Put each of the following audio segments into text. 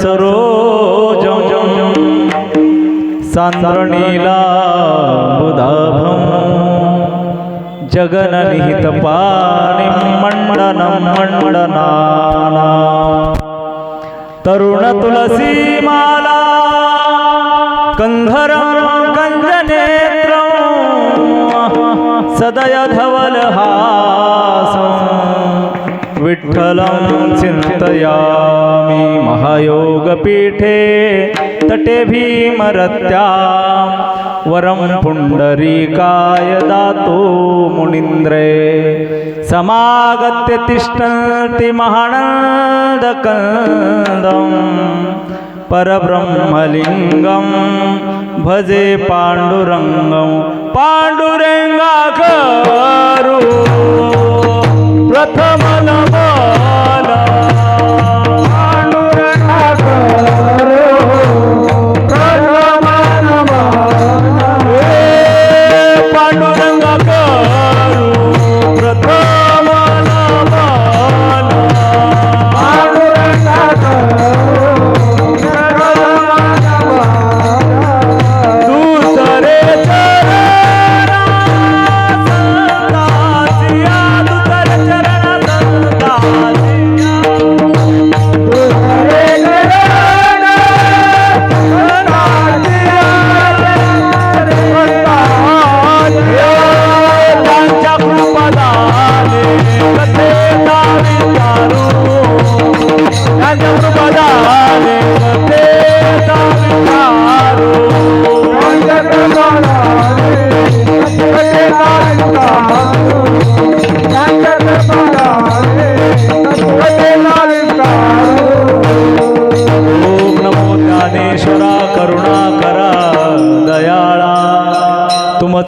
सरोजं सान्द्रनीलाम्बुदाभं जगन्निहितपाणिं मण्डनं मण्डनाना तरुणतुलसीमाला कंधरं कञ्जनेत्रं सदयधवलहासं विठ्ठलं चिन्तयामि महायोगपीठे तटे भीमरत्यां वरं पुण्डरीकाय दातो मुनीन्द्रे समागत्य तिष्ठन्ति महानन्दकन्दं परब्रह्मलिङ्गं भजे पाण्डुरङ्गं पाण्डुरङ्गाकरो प्रथम नमन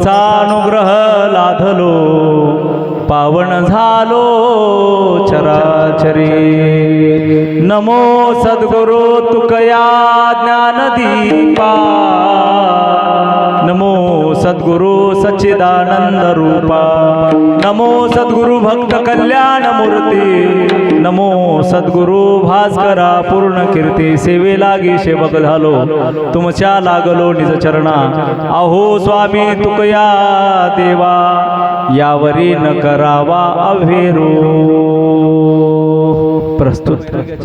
अनुग्रह लाधलो पावन झालो चराचरी नमो सद्गुरु तुकया ज्ञानदीपा नमो सद्गुरु सच्चिदानंद रूपा नमो सद्गुरु भक्त कल्याण मूर्ती नमो सद्गुरु भास्करा पूर्ण कीर्ती सेवे लागी सेवक झालो तुमच्या लागलो निज चरणा अहो स्वामी तुकया देवा यावरी न करावा अभेरो प्रस्तुत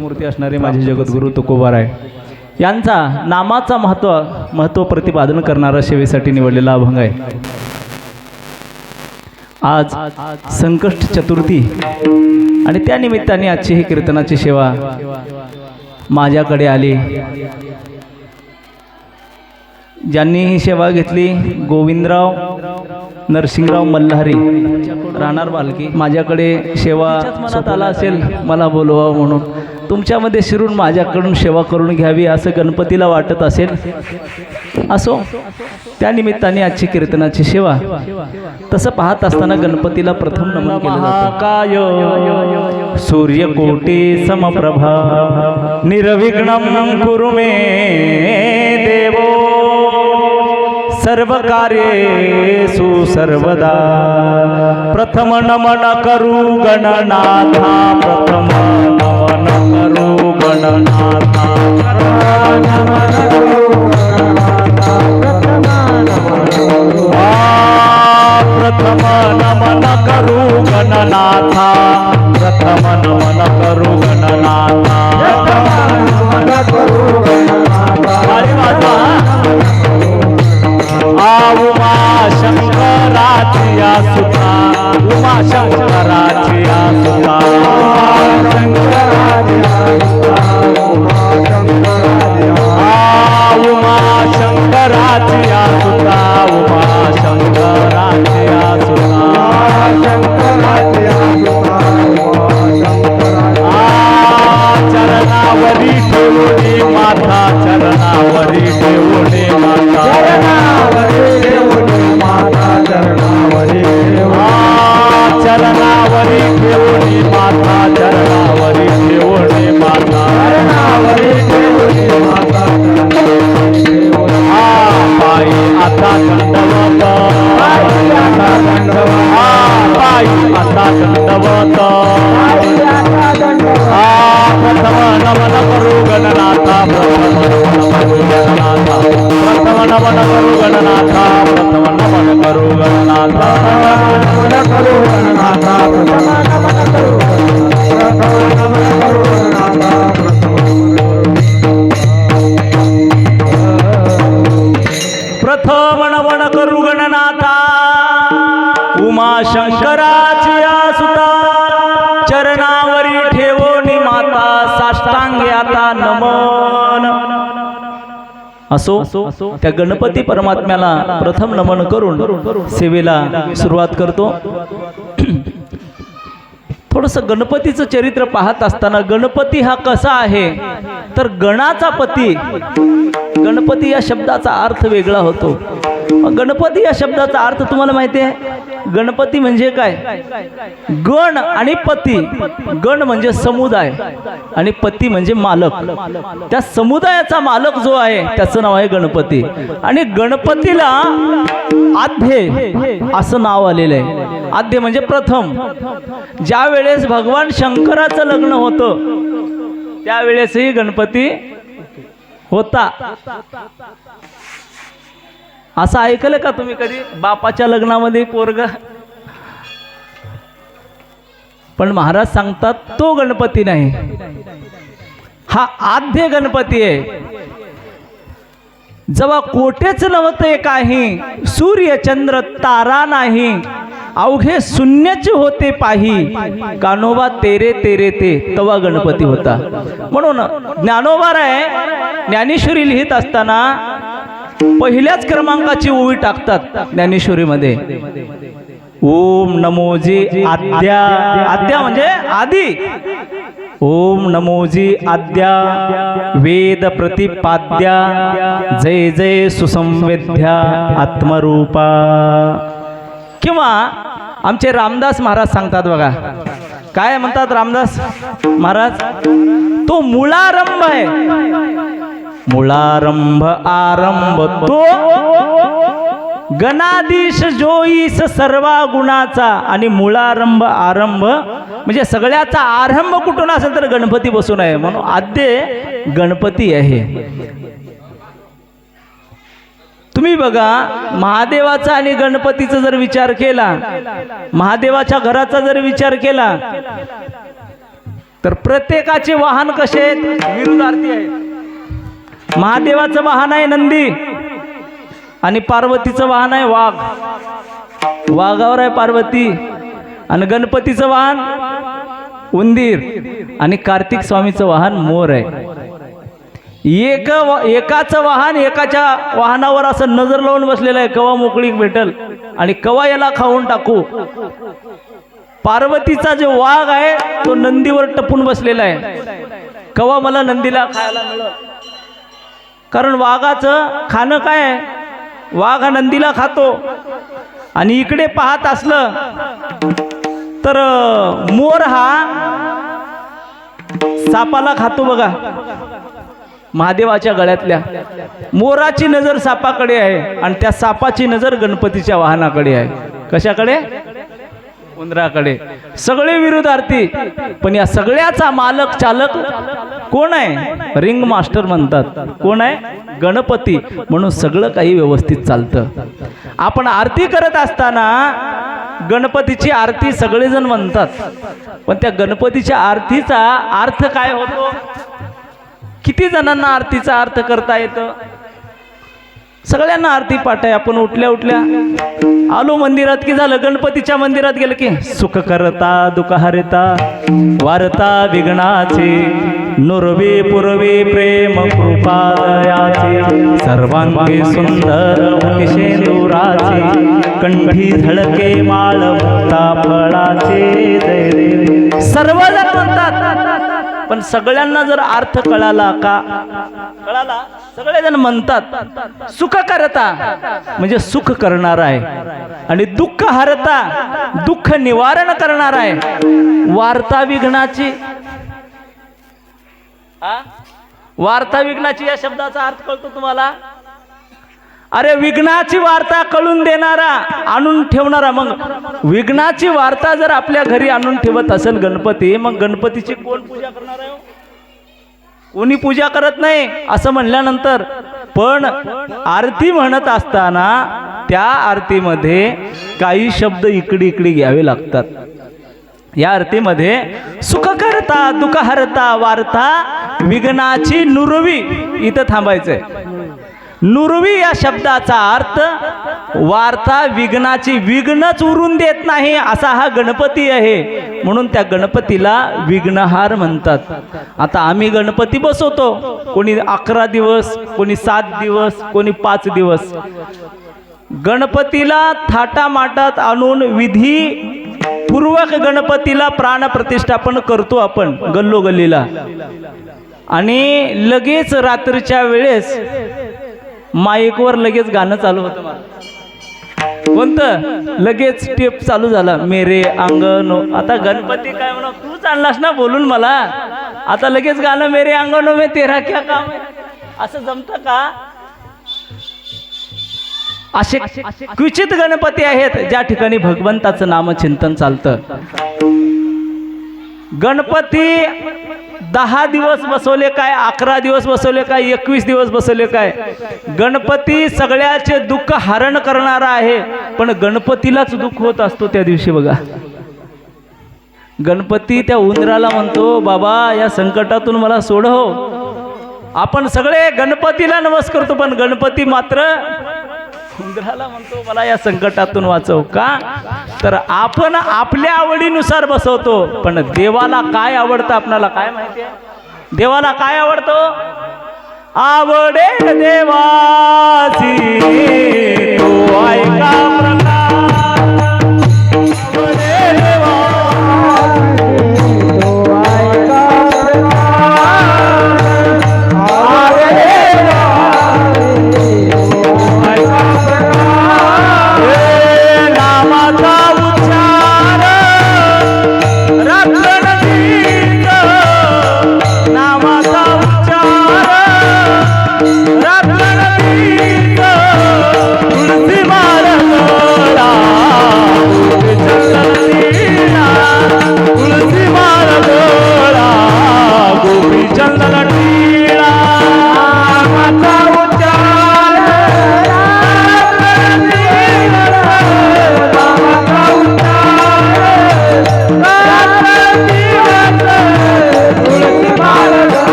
मूर्ती असणारे माझे जगद्गुरु तुकोबाराय यांचा नामाचा महत्व प्रतिपादन करणारा सेवेसाठी निवडलेला अभंग आहे। आज संकष्ट चतुर्थी आणि त्या निमित्ताने आजची ही कीर्तनाची सेवा माझ्याकडे आली। ज्यांनी ही सेवा घेतली गोविंदराव नरसिंगराव मल्हारी राहणार बालकी माझ्याकडे सेवा मनात आला असेल मला बोलवा म्हणून तुमच्यामध्ये शिरून माझ्याकडून सेवा करून घ्यावी असं गणपतीला वाटत असेल असो त्या निमित्ताने आजची कीर्तनाची सेवा तसं पाहत असताना गणपतीला प्रथम नमन केलं जातं। काय सूर्यकोटी समप्रभा निर्विघ्नं कुरु मे देवो सर्व कार्येषु सर्वदा प्रथम नमन करू गणनाथा प्रथम नमन करू गणनाथा प्रथम नमन करू गणनाथा प्रथम नमन करू गणनाथा उमा शंकराची सुता उमा शंकराची सुता करू गणनाथा प्रथम नमन करू गणनाथा प्रथम नमन करू गणनाथा प्रथम नमन करू गणनाथा उमा शंकराची सुता चरणावरी ठेवोनी माता साष्टांगे आता नमन असो त्या गणपती परमात्म्याला प्रथम नमन करून सेवेला सुरुवात करतो. थोडंसं गणपतीचं चरित्र पाहत असताना गणपती हा कसा आहे तर गणाचा पती. गणपती या शब्दाचा अर्थ वेगळा होतो. गणपती या शब्दाचा अर्थ तुम्हाला माहिती आहे. गणपती म्हणजे काय? गण आणि पती. गण म्हणजे समुदाय आणि पती म्हणजे मालक. त्या समुदायाचा मालक जो आहे त्याचं नाव आहे गणपती. आणि गणपतीला आद्य असं नाव आलेलं आहे. आद्य म्हणजे प्रथम. ज्या वेळेस भगवान शंकराचं लग्न होतं त्यावेळेसही गणपती होता. असं ऐकलं का तुम्ही कधी बापाच्या लग्नामध्ये पोरग? पण महाराज सांगतात तो गणपती नाही, हा आद्य गणपती आहे. जेव्हा कोटेच नव्हते काही, सूर्य चंद्र तारा नाही, अवघे शून्यच होते पाही, कान्होबा तेरे तेरे ते, तवा गणपती होता. म्हणून ज्ञानोबा आहे ज्ञानेश्वरी लिहित असताना पहिल्याच क्रमांकाची ओवी टाकतात ज्ञानेश्वरीमध्ये. ओम नमोजी आद्या. आद्या म्हणजे आदी. ओम नमोजी आद्या वेद प्रतिपाद्या जय जय सुसंवेद्या आत्मरूपा. किंवा आमचे रामदास महाराज सांगतात बघा, काय म्हणतात रामदास महाराज? तो मुळारंभ आहे. मुळारंभ आरंभ तो गणाधीश जोईस सर्वा गुणाचा. आणि मुळारंभ आरंभ म्हणजे सगळ्याचा आरंभ कुठून असेल तर गणपती बसून आहे. म्हणून आद्य गणपती आहे. तुम्ही बघा महादेवाचा आणि गणपतीचा जर विचार केला, महादेवाच्या घराचा जर विचार केला तर प्रत्येकाचे वाहन कसे आहेत? विरुद्धार्थी आहेत. महादेवाचं वाहन आहे नंदी आणि पार्वतीचं वाहन आहे वाघ. वाघावर आहे पार्वती. आणि गणपतीचं वाहन उंदीर आणि कार्तिक स्वामीचं वाहन मोर आहे. एकाचं वाहन एकाच्या वाहनावर असं नजर लावून बसलेलं आहे, कवा मोकळी भेटल आणि कवा याला खाऊन टाकू. पार्वतीचा जो वाघ आहे तो नंदीवर टपून बसलेला आहे, कवा मला नंदीला खायला मिळेल. कारण वाघाचं खाणं काय आहे? वाघ हा नंदीला खातो. आणि इकडे पाहत असलं तर मोर हा सापाला खातो बघा. महादेवाच्या गळ्यातल्या मोराची नजर सापाकडे आहे आणि त्या सापाची नजर गणपतीच्या वाहनाकडे आहे. कशाकडे? उंदराकडे. सगळे विरुद्धार्थी, पण या सगळ्याचा मालक चालक कोण आहे? रिंग मास्टर म्हणतात. कोण आहे? गणपती. म्हणून सगळं काही व्यवस्थित चालतं. आपण आरती करत असताना गणपतीची आरती सगळेजण म्हणतात, पण त्या गणपतीच्या आरतीचा अर्थ काय होतो? किती जणांना आरतीचा अर्थ करता येतं? सगळ्यांना आरती पाठ आहे. आपण उठल्या उठल्या आलो मंदिरात की झालं, गणपतीच्या मंदिरात गेलं की सुख करता दुःख हरता वारता विघ्नाचे नुरवे पुरवे प्रेम कृपा दयाचे सर्वांगी सुंदर शेंदुराचे कंठी झळके माळ मुक्ता फळाचे जय देव. सर्वजण म्हणतात, पण सगळ्यांना जर अर्थ कळाला का? कळाला? सगळेजण म्हणतात सुख करता म्हणजे सुख करणार आहे आणि दुःख हरता दुःख निवारण करणार आहे. वार्ता विघ्नाची, वार्ता विघ्नाची या शब्दाचा अर्थ कळतो तुम्हाला? अरे विघ्नाची वार्ता कळून देणारा, आणून ठेवणारा. मग विघ्नाची वार्ता जर आपल्या घरी आणून ठेवत असेल गणपती, मग गणपतीची कोण पूजा करणार आहे? कोणी पूजा करत नाही असं म्हणल्यानंतर, पण आरती म्हणत असताना त्या आरतीमध्ये काही शब्द इकडे इकडे घ्यावे लागतात. या आरतीमध्ये सुख करता दुःख हरता वार्ता विघ्नाची नुरवी, इथं थांबायचंय. नुरवी या शब्दाचा अर्थ वार्ता विघ्नाची, विघ्नच उरून देत नाही असा हा गणपती आहे, म्हणून त्या गणपतीला विघ्नहार म्हणतात. आता आम्ही गणपती बसवतो, कोणी 11 दिवस, कोणी 7 दिवस, कोणी 5 दिवस. गणपतीला थाटामाटात आणून विधी पूर्वक गणपतीला प्राणप्रतिष्ठापन करतो आपण गल्लोगल्लीला, आणि लगेच रात्रीच्या वेळेस माईकवर लगेच गाणं चालू होतं. मला कोणतं लगेच टेप चालू झाला, मेरे अंगनो. आता गणपती काय म्हणा, तूच आणलास ना बोलून मला, आता लगेच गाणं मेरे अंगनो में तेरा क्या काम है, असं जमतं का? असे क्वचित गणपती आहेत ज्या ठिकाणी भगवंताचं नामचिंतन चालतं. गणपती 10 दिवस बसवले काय, 11 दिवस बसवले काय, 21 दिवस बसवले काय, गणपती सगळ्याचे दुःख हरण करणारा आहे. पण गणपतीलाच दुःख होत असतो त्या दिवशी. बघा, गणपती त्या उंदराला म्हणतो, बाबा या संकटातून मला सोडव. आपण सगळे गणपतीला नमस्कार करतो, पण गणपती मात्र उंदराला म्हणतो, मला या संकटातून वाचव. का तर आपण आपल्या आवडीनुसार बसवतो, पण देवाला काय आवडतं आपल्याला काय माहिती आहे? देवाला काय आवडतं? आवडे देवाची तो ऐका प्रकार, आवडे देवाची तो ऐका प्रकार, आवडे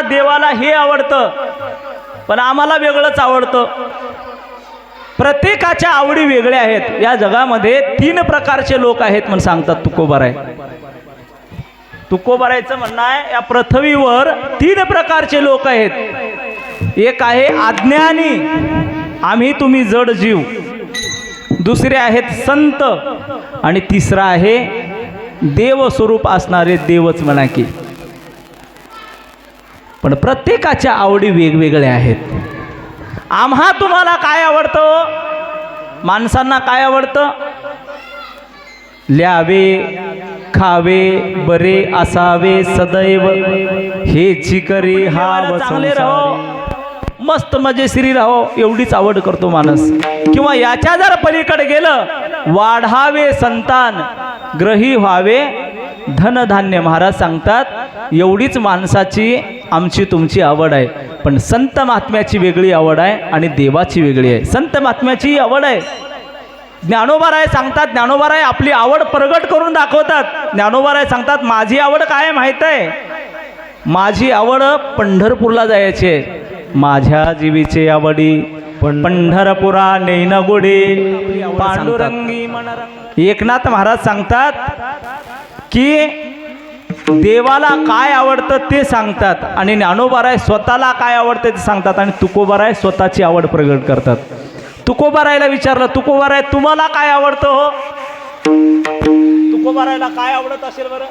देवाला हे आवडतं, पण आम्हाला वेगळंच आवडतं. प्रत्येकाच्या आवडी वेगळ्या आहेत. या जगामध्ये 3 प्रकारचे लोक आहेत म्हणून सांगतात तुकोबाराय. तुकोबारायचं म्हणणं आहे, या पृथ्वीवर 3 प्रकारचे लोक आहेत. एक आहे अज्ञानी, आम्ही तुम्ही जड जीव. दुसरे आहेत संत, आणि तिसरा आहे देव स्वरूप असणारे, देवच म्हणा की. पण प्रत्येकाच्या आवडी वेगवेगळ्या आहेत. आम्हा तुम्हाला काय आवडतं? माणसांना काय आवडतं? ल्यावे, खावे, बरे असावे सदैव, हे चिकरी हा चांगले राहो, मस्त मजेशीरी राहो, एवढीच आवड करतो माणूस. किंवा याच्या जर पलीकडे गेलं, वाढावे संतान, ग्रही व्हावे धनधान्य. महाराज सांगतात, एवढीच माणसाची आमची तुमची आवड आहे. पण संत महात्म्याची वेगळी आवड आहे आणि देवाची वेगळी आहे. संत महात्म्याची आवड आहे. ज्ञानोबाराय सांगतात, ज्ञानोबाराय आपली आवड प्रगट करून दाखवतात. ज्ञानोबाराय सांगतात, माझी आवड काय माहित आहे? माझी आवड पंढरपूरला जायची आहे. माझ्या जीवीचे आवडी पंढरपुरा नैनगुडे पांडुरंगी मनरंग. एकनाथ महाराज सांगतात की देवाला काय आवडतं ते सांगतात, आणि ज्ञानोबाराय स्वतःला काय आवडतं ते सांगतात, आणि तुकोबाराय स्वतःची आवड प्रगट करतात. तुकोबारायला विचारलं, तुकोबाराय तुम्हाला काय आवडतं हो? तुकोबारायला काय आवडत असेल बरं?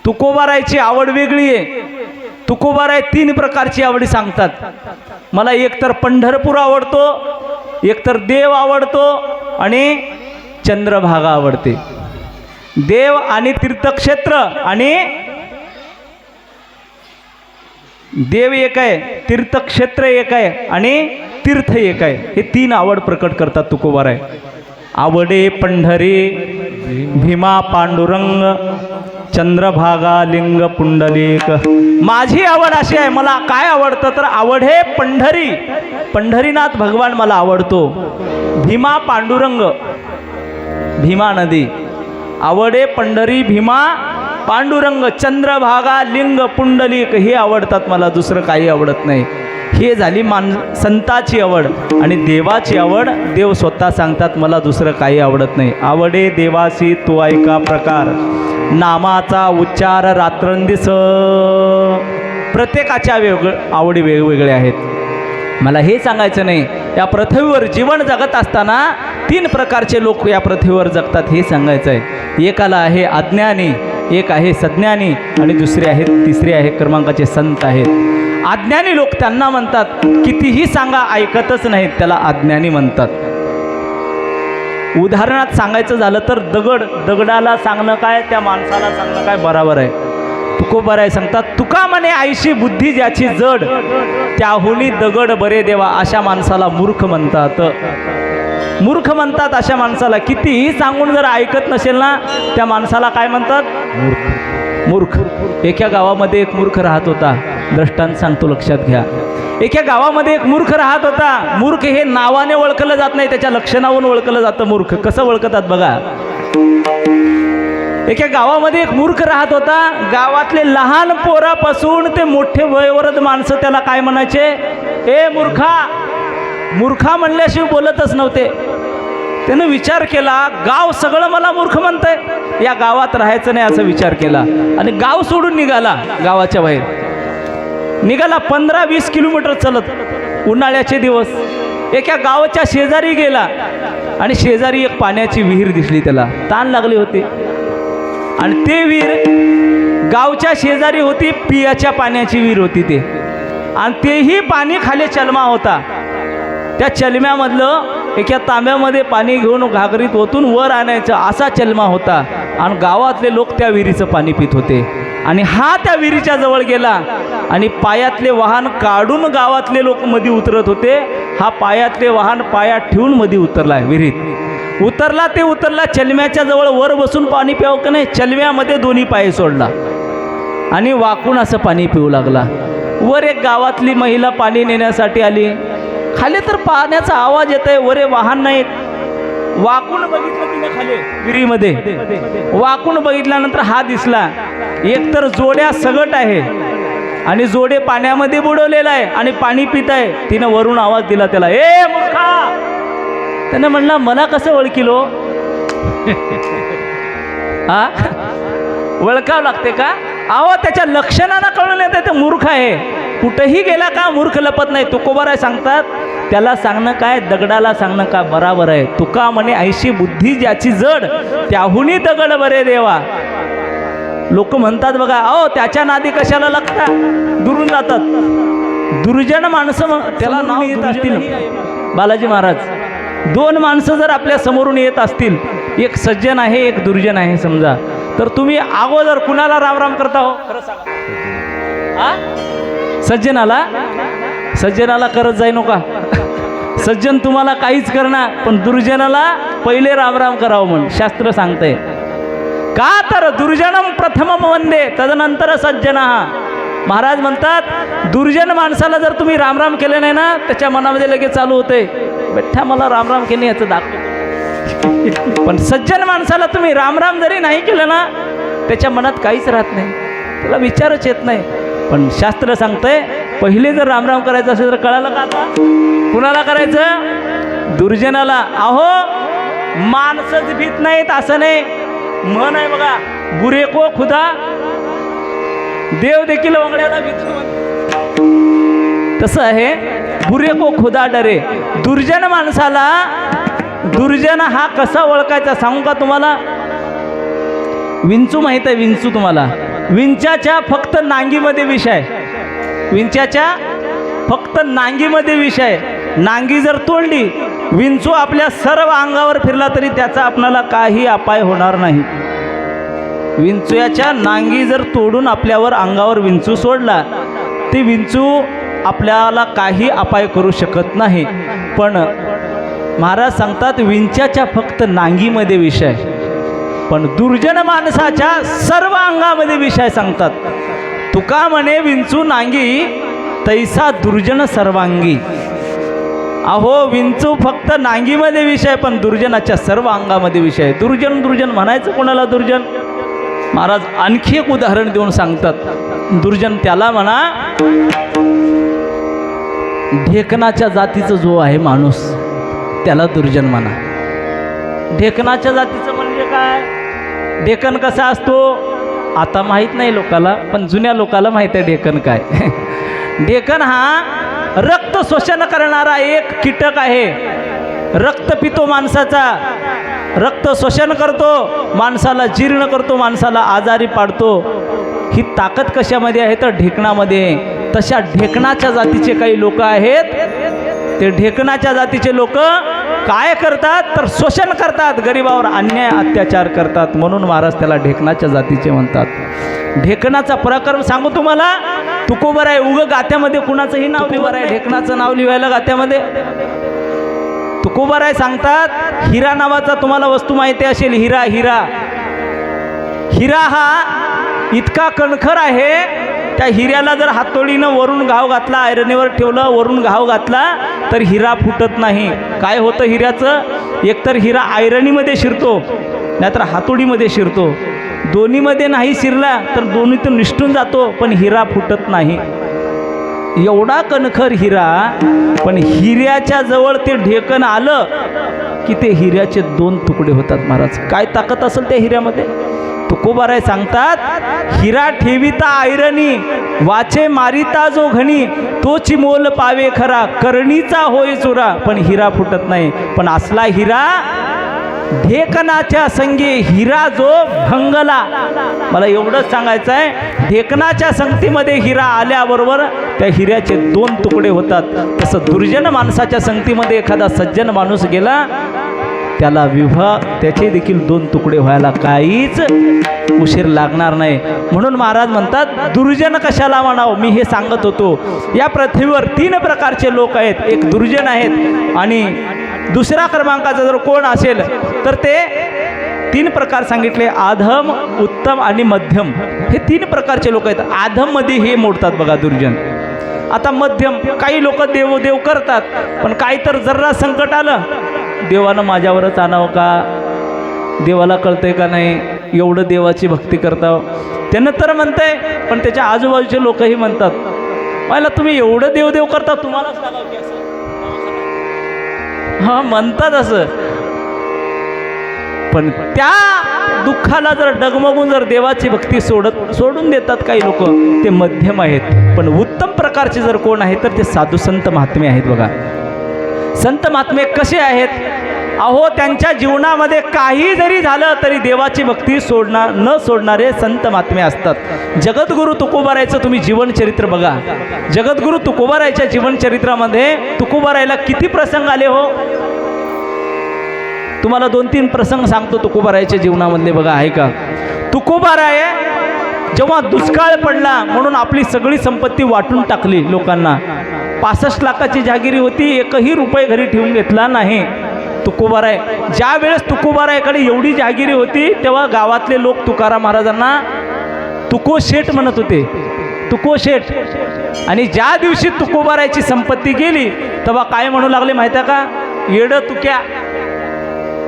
तुकोबारायची आवड वेगळी आहे. तुकोबाराय 3 प्रकारची आवडी सांगतात. मला एकतर पंढरपूर आवडतो, एकतर देव आवडतो, आणि चंद्रभागा आवडते. देव आणि तीर्थक्षेत्र आणि देव एक आहे, तीर्थक्षेत्र एक आहे आणि तीर्थ एक आहे. हे तीन आवड प्रकट करतात तुकोबाराय. आवडे पंढरी भीमा पांडुरंग चंद्रभागा लिंग पुंडलिक. माझी आवड अशी आहे, मला काय आवडतं तर आवड हे पंढरी, पंढरीनाथ भगवान मला आवडतो. भीमा पांडुरंग, भीमा नदी. आवडे पंढरी भीमा पांडुरंग चंद्रभागा लिंग पुंडलिक हे आवडतात मला, दुसरं काही आवडत नाही. हे झाली संताची आवड. आणि देवाची आवड, देव स्वतः सांगतात मला दुसरं काही आवडत नाही. आवडे देवासी तू ऐका प्रकार, नामाचा उच्चार रात्रंदिस. प्रत्येकाच्या आवडी वेगवेगळ्या आहेत. मला हे सांगायचं नाही, या पृथ्वीवर जीवन जगत असताना तीन प्रकारचे लोक या पृथ्वीवर जगतात हे सांगायचं आहे. एकाला आहे अज्ञानी, एक आहे सज्ञानी आणि दुसरे आहेत, तिसरे आहे क्रमांकाचे संत आहेत. अज्ञानी लोक त्यांना म्हणतात कितीही सांगा ऐकतच नाहीत, त्याला अज्ञानी म्हणतात. उदाहरणात सांगायचं झालं तर दगडाला सांगणं काय, त्या माणसाला सांगणं काय बरोबर आहे. तुकोबाराय सांगतात तुका म्हणे आईशी बुद्धी ज्याची जड, त्याहुनी दगड बरे देवा. अशा माणसाला मूर्ख म्हणतात. मूर्ख म्हणतात अशा माणसाला. कितीही सांगून जर ऐकत नसेल ना, त्या माणसाला काय म्हणतात? मूर्ख. एका गावामध्ये एक मूर्ख राहत होता. दृष्टांत सांगतो, लक्षात घ्या. एका गावामध्ये एक मूर्ख राहत होता. मूर्ख हे नावाने ओळखलं जात नाही, त्याच्या लक्षणावरून ओळखलं जातं मूर्ख. कसं ओळखतात बघा. एका गावामध्ये एक मूर्ख राहत होता. गावातले लहान पोरापासून ते मोठे वयोवृद्ध माणसं त्याला काय म्हणायचे? ए मूर्खा. मूर्खा म्हणल्याशिवाय बोलतच नव्हते. त्यानं विचार केला, गाव सगळं मला मूर्ख म्हणतंय, या गावात राहायचं नाही असा विचार केला आणि गाव सोडून निघाला. गावाच्या बाहेर निघाला 15-20 किलोमीटर चालत. उन्हाळ्याचे दिवस. एका गावाच्या शेजारी गेला आणि शेजारी एक पाण्याची विहीर दिसली. त्याला ताण लागली होती आणि ते विहीर गावच्या शेजारी होती. पियाच्या पाण्याची विहीर होती ते. आणि तेही पाणी खाली चलमा होता. त्या चलम्यामधलं एका तांब्यामध्ये पाणी घेऊन घागरीत ओतून वर आणायचं असा चलमा होता. आणि गावातले लोक त्या विहिरीचं पाणी पित होते. आणि हा त्या विहिरीच्या जवळ गेला आणि पायातले वाहन काढून गावातले लोक मध्ये उतरत होते. हा पायातले वाहन पायात ठेवून मध्ये उतरला विहिरीत. उतरला ते उतरला. चलम्याच्या जवळ वर बसून पाणी प्यावं का नाही, चलम्यामध्ये दोन्ही पाय सोडला आणि वाकून असं पाणी पिऊ लागला. वर एक गावातली महिला पाणी नेण्यासाठी आली. खाली तर पाण्याचा आवाज येत आहे, वरे वाहन नाहीत. वाकून बघितलं तिने खाली विहिरीमध्ये. वाकून बघितल्यानंतर हा दिसला. एक तर जोड्या सगट आहे आणि जोडे पाण्यामध्ये बुडवलेला आहे आणि पाणी पित आहे. तिनं वरून आवाज दिला त्याला, ए मूर्खा. त्यानं म्हणला मला कसं ओळखीलो? हा, ओळखावं लागते का? अहो त्याच्या लक्षणानं कळून येते ते मूर्ख आहे. कुठेही गेला का मूर्ख लपत नाही. तुकोबाराय सांगतात त्याला सांगणं काय, दगडाला सांगणं का बराबर आहे. तुका म्हणे ऐशी बुद्धी ज्याची जड, त्याहुनी दगड बरे देवा. लोक म्हणतात बघा, अहो त्याच्या नादी कशाला लागता, दुरून जातात. दुर्जन माणसं त्याला नाव येत असतील. बालाजी महाराज, दोन माणसं जर आपल्या समोरून येत असतील, एक सज्जन आहे एक दुर्जन आहे समजा, तर तुम्ही अगोदर कुणाला रामराम करता हो? खरं सांगा. सज्जनाला करत जाई नका. सज्जन तुम्हाला काहीच करणार, पण दुर्जनाला पहिले रामराम करावं म्हणून शास्त्र सांगतंय. का तर दुर्जनम प्रथमम वंदे तदनंतर सज्जना. महाराज म्हणतात दुर्जन माणसाला जर तुम्ही रामराम केले नाही ना, त्याच्या मनामध्ये लगेच चालू होते, बेठ्ठा मला रामराम केले याचं दाखवतो. पण सज्जन माणसाला तुम्ही रामराम जरी नाही केलं ना, त्याच्या मनात काहीच राहत नाही, त्याला विचारच येत नाही. पण शास्त्र सांगतंय पहिले जर रामराम करायचं असेल तर कळालं का आता कुणाला करायचं? दुर्जनाला. अहो माणसंच भीत नाहीत असं नाही. म्हण आहे बघा, बुरे को खुदा, देव देखील वंगड्याला भीतो. तसं आहे, बुरे को खुदा डरे. दुर्जन माणसाला, दुर्जन हा कसा ओळखायचा सांगू का तुम्हाला? विंचू माहित आहे? विंचू तुम्हाला, विंच्याच्या फक्त नांगीमध्ये विष आहे. विंच्याच्या फक्त नांगीमध्ये विष आहे. नांगी जर तोडली, विंचू आपल्या सर्व अंगावर फिरला तरी त्याचा आपल्याला काही अपाय होणार नाही. विंचूच्या नांगी जर तोडून आपल्यावर अंगावर विंचू सोडला ती विंचू आपल्याला काही अपाय करू शकत नाही. पण महाराज सांगतात विंच्याच्या फक्त नांगीमध्ये विष आहे, पण दुर्जन माणसाच्या सर्व अंगामध्ये विष आहे सांगतात. तुका म्हणे विंचू नांगी तैसा दुर्जन सर्वांगी. अहो विंचू फक्त नांगीमध्ये विष आहे, पण दुर्जनाच्या सर्व अंगामध्ये विष आहे. दुर्जन दुर्जन म्हणायचं कोणाला दुर्जन? महाराज आणखी एक उदाहरण देऊन सांगतात. दुर्जन त्याला म्हणा ढेकणाच्या जातीचा जो आहे माणूस, त्याला दुर्जन म्हणा. ढेकणाच्या जातीचं म्हणजे काय? ढेकण कसा असतो आता माहीत नाही लोकाला, पण जुन्या लोकाला माहीत आहे ढेकण काय. ढेकण हा रक्त शोषण करणारा एक कीटक आहे. रक्त पितो माणसाचा, रक्त शोषण करतो, माणसाला जीर्ण करतो, माणसाला आजारी पाडतो. ही ताकद कशामध्ये आहे तर ढेकणामध्ये. तशा ढेकणाच्या जातीचे काही लोक आहेत. ते ढेकणाच्या जातीचे लोक काय करतात तर शोषण करतात, गरिबावर अन्याय अत्याचार करतात. म्हणून महाराज त्याला ढेकणाच्या जातीचे म्हणतात. ढेकणाचा प्रकरण सांगू तुम्हाला. तुकोबर आहे उग गात्यामध्ये कुणाचंही नाव लिहिवर आहे, ढेकणाचं नाव लिहायला गात्यामध्ये. तुकोबर आहे सांगतात. हिरा नावाचा तुम्हाला वस्तू माहिती असेल. हिरा हिरा हिरा हा इतका कणखर आहे, त्या हिऱ्याला जर हातोडीनं वरून घाव घातला, आयरणीवर ठेवलं, वरून घाव घातला तर हिरा फुटत नाही. काय होतं हिऱ्याचं? एकतर हिरा आयरणीमध्ये शिरतो, नाहीतर हातोडीमध्ये शिरतो. दोन्हीमध्ये नाही शिरला तर दोन्हीतून निष्ठून जातो, पण हिरा फुटत नाही. एवढा कणखर हिरा. पण हिऱ्याच्या जवळ ते ढेकण आलं की ते हिऱ्याचे 2 तुकडे होतात. महाराज काय ताकद असेल त्या हिऱ्यामध्ये. तुकोबाराय सांगतात. हिरा ठेविता आयरणी, वाचे मारिता जो घणी, तोची मोल पावे खरा, करणीचा होय चुरा. पण हिरा फुटत नाही. पण असला हिरा ढेकणाच्या संगे हिरा जो भंगला. मला एवढंच सांगायचं आहे, ढेकणाच्या संगतीमध्ये हिरा आल्याबरोबर त्या हिऱ्याचे 2 तुकडे होतात. तसं दुर्जन माणसाच्या संगतीमध्ये एखादा सज्जन माणूस गेला, त्याला विवाह त्याचे देखील 2 तुकडे व्हायला काहीच उशीर लागणार नाही. म्हणून महाराज म्हणतात दुर्जन कशाला म्हणावं. मी हे सांगत होतो, या पृथ्वीवर 3 प्रकारचे लोक आहेत. एक दुर्जन आहेत, आणि दुसऱ्या क्रमांकाचा जर कोण असेल तर ते 3 प्रकार सांगितले. आधम, उत्तम आणि मध्यम. हे 3 प्रकारचे लोक आहेत. आधममध्ये हे मोडतात बघा दुर्जन. आता मध्यम, काही लोक देव देव करतात, पण काही तर जरा संकट आलं, देवानं माझ्यावरच आणावं का, देवाला कळतंय का नाही, एवढं देवाची भक्ती करता. त्यानं तर म्हणतंय, पण त्याच्या आजूबाजूचे लोकही म्हणतात मला तुम्ही एवढं देवदेव करता, तुम्हालाच लागावं की असं. हां म्हणतात असं. पण त्या दुःखाला जर डगमगून जर देवाची भक्ती सोडून देतात काही लोक, ते मध्यम आहेत. पण उत्तम प्रकारचे जर कोण आहेत तर ते साधू संत महात्मे आहेत बघा. संत महात्मे कसे आहेत? अहो त्यांच्या जीवनामध्ये काही जरी झालं तरी देवाची भक्ती न सोडणारे संत महात्मे असतात. जगद्गुरू तुकोबारायचं तुम्ही जीवनचरित्र बघा. जगद्गुरू तुकोबारायच्या जीवनचरित्रामध्ये तुकोबारायला किती प्रसंग आले हो. तुम्हाला 2-3 प्रसंग सांगतो तुकोबारायच्या जीवनामधले बघा. आहे का? तुकोबाराय जेव्हा दुष्काळ पडला म्हणून आपली सगळी संपत्ती वाटून टाकली लोकांना. 65 लाखाची जागिरी होती, एकही रुपये घरी ठेवून घेतला नाही तुकोबाराय. ज्या वेळेस तुकोबारायकडे एवढी जागिरी होती तेव्हा गावातले लोक तुकाराम महाराजांना तुको शेठ म्हणत होते. तुको शेठ. आणि ज्या दिवशी तुकोबारायची संपत्ती गेली तेव्हा काय म्हणू लागले माहिती आहे का? येडं तुक्या.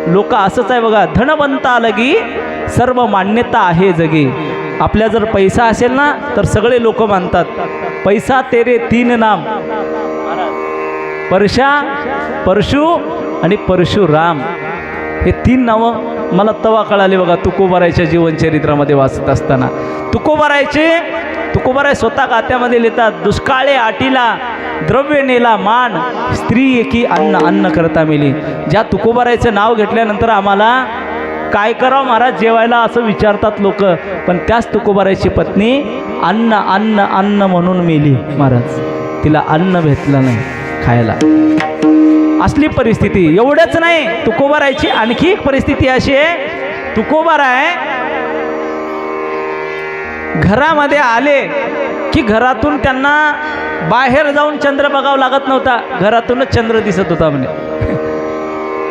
लोक असंच आहे बघा. धनवंता लगी सर्व मान्यता आहे जगी. आपल्या जर पैसा असेल ना तर सगळे लोक मानतात. पैसा तेरे 3 नाम, परशा, परशु आणि परशुराम. हे 3 नावं मला तवा कळाले बघा तुकोबारायच्या जीवनचरित्रामध्ये वाचत असताना. तुकोबाराय स्वतः गात्यामध्ये लिहितात. दुष्काळे आटीला द्रव्य नेला मान, स्त्री एकी अन्न अन्न करता मेली. ज्या तुकोबारायचं नाव घेतल्यानंतर आम्हाला काय करावं महाराज जेवायला असं विचारतात लोक, पण त्याच तुकोबारायची पत्नी अन्न अन्न अन्न म्हणून मेली महाराज. तिला अन्न भेटलं नाही खायला. असली परिस्थिती. एवढंच नाही, तुकोबारायची आणखी एक परिस्थिती अशी आहे. तुकोबाराय घरामध्ये आले की घरातून त्यांना बाहेर जाऊन चंद्र बघावं लागत नव्हता, घरातूनच चंद्र दिसत होता म्हणे.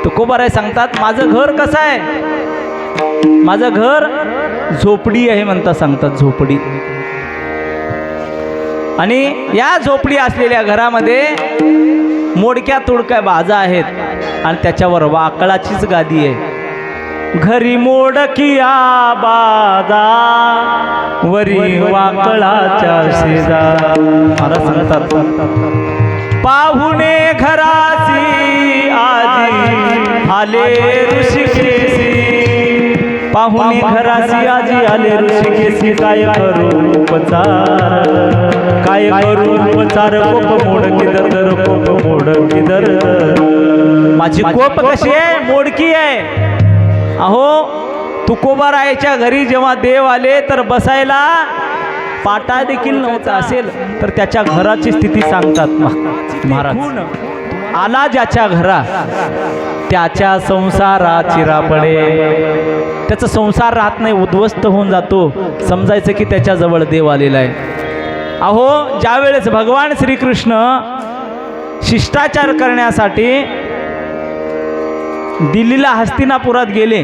तुकोबाराय सांगतात माझं घर कसं आहे, माझं घर झोपडी आहे म्हणता सांगतात, झोपडी. आणि या झोपडी असलेल्या घरामध्ये मोडक्या तुडक्या बाजा आहेत आणि त्याच्यावर वाकळाचीच गादी आहे. घरी मोडकिया बाजा वरी वाकळाच्या शेजा. मला सांगतात पाहुणे घराची आजी आले ऋषिकेशी, पाहुणे घराची आजी आले ऋषिकेशी. काय करू उपचार, काय करू उपचार, कोप मोड किदर, कोप मोड किदर. माझी कोप कशी आहे, मोडकी आहे. अहो तुकोबारायाच्या घरी जेव्हा देव आले तर बसायला पाटा देखील नव्हता. असेल तर त्याच्या घराची स्थिती सांगतात महाराज. आला ज्याच्या घरा त्याच्या संसारा चिरा पडे. त्याचा संसार राहत नाही, उद्ध्वस्त होऊन जातो. समजायचं की त्याच्याजवळ देव आलेला आहे. अहो ज्यावेळेस भगवान श्रीकृष्ण शिष्टाचार करण्यासाठी दिल्लीला हस्तिनापुरात गेले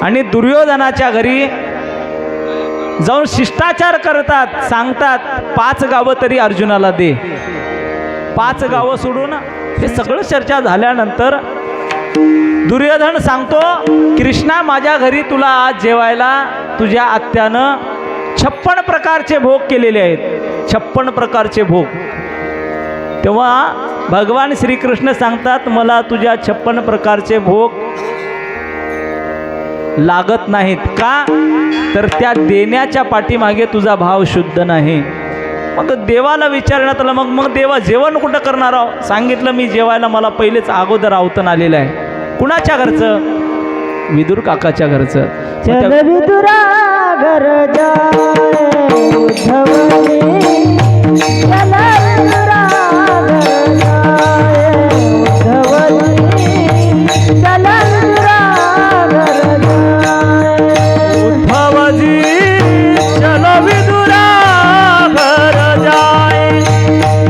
आणि दुर्योधनाच्या घरी जाऊन शिष्टाचार करतात, सांगतात 5 गावं तरी अर्जुनाला दे. 5 गावं सोडून हे सगळं चर्चा झाल्यानंतर दुर्योधन सांगतो कृष्णा माझ्या घरी तुला आज जेवायला तुझ्या आत्यानं 56 प्रकारचे भोग केलेले आहेत, 56 प्रकारचे भोग. तेव्हा भगवान श्रीकृष्ण सांगतात मला तुझ्या 56 प्रकारचे भोग लागत नाहीत. का तर त्या देण्याच्या पाठीमागे तुझा भाव शुद्ध नाही. मग देवाला विचारण्यात आलं मग देवा जेवण कुठं करणार आहो. सांगितलं मी जेवायला मला पहिलेच अगोदर आवतन आलेलं आहे. कुणाच्या घरचं, विदुर काकाच्या घरचं. चल विदुरा घर जाए उद्धवने, चल विदुरा घर जाए उद्धवने, चल विदुरा घर जाए. उद्धवजी चलो विदुरा घर जाए,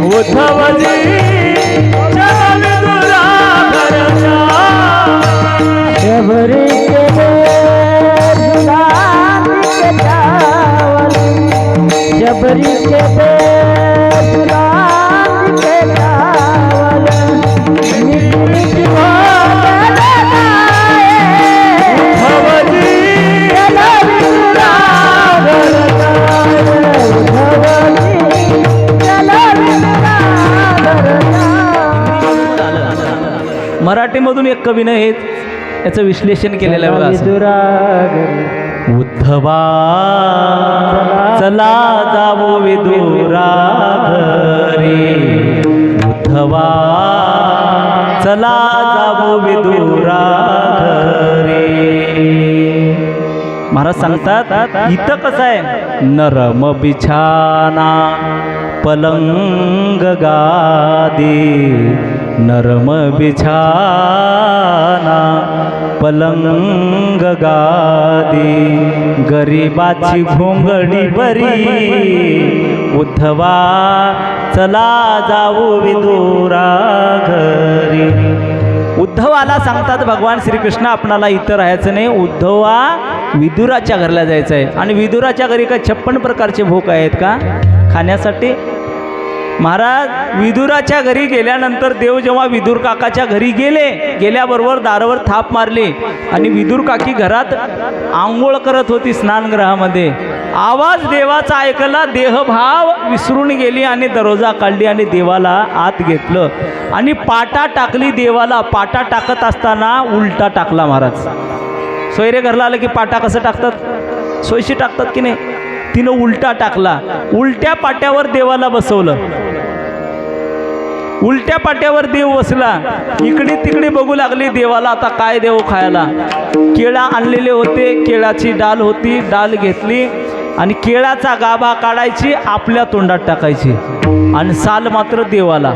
उद्धवजी चलो विदुरा घर जाए. शबरी के बेर दुलार के चावल, शबरी के बेर दुलार के चावल, मिठ मिठ भोग लगाए. उद्धवजी चलो विदुरा घर जाए उद्धवजी, चलो विदुरा घर जाए. मराठीमधून एक कवीनं हे याचं विश्लेषण केलेलं आहे बघा. विदुरा घर उद्धवा चला जावो विदुरा घरी, उद्धवा चला जावो विदुरा घरी. महाराज सांगतात इथं कसं आहे, नरम बिछाना पलंग गादी, नरम बिछाना पलंग गादी, गरिबाची घोंगडी बरी, उद्धवा चला जाऊ विदुरा घरी. उद्धवाला सांगतात भगवान श्रीकृष्ण आपणाला इथं राहायचं नाही, उद्धवा विदुराच्या घरला जायचं आहे. आणि विदुराच्या घरी काय 56 प्रकारचे भोग आहेत का खाण्यासाठी. महाराज विदुराच्या घरी गेल्यानंतर देव जेव्हा विदुर काकाच्या घरी गेल्याबरोबर दारावर थाप मारली आणि विदुर काकी घरात आंघोळ करत होती स्नानगृहामध्ये. आवाज देवाचा ऐकला, देहभाव विसरून गेली आणि दरोजा काढली आणि देवाला आत घेतलं आणि पाटा टाकली देवाला. पाटा टाकत असताना उलटा टाकला महाराज. सोयरे घरला आलं की पाटा कसं टाकतात, सोयशी टाकतात की नाही, तिनं उलटा टाकला. उलट्या पाट्यावर देवाला बसवलं. उलट्या पाट्यावर देव बसला. इकडे तिकडे बघू लागली देवाला आता काय देव खायला. केळा आणलेले होते, केळाची डाल होती, डाल घेतली आणि केळाचा गाभा काढायची, आपल्या तोंडात टाकायची आणि साल मात्र देवाला.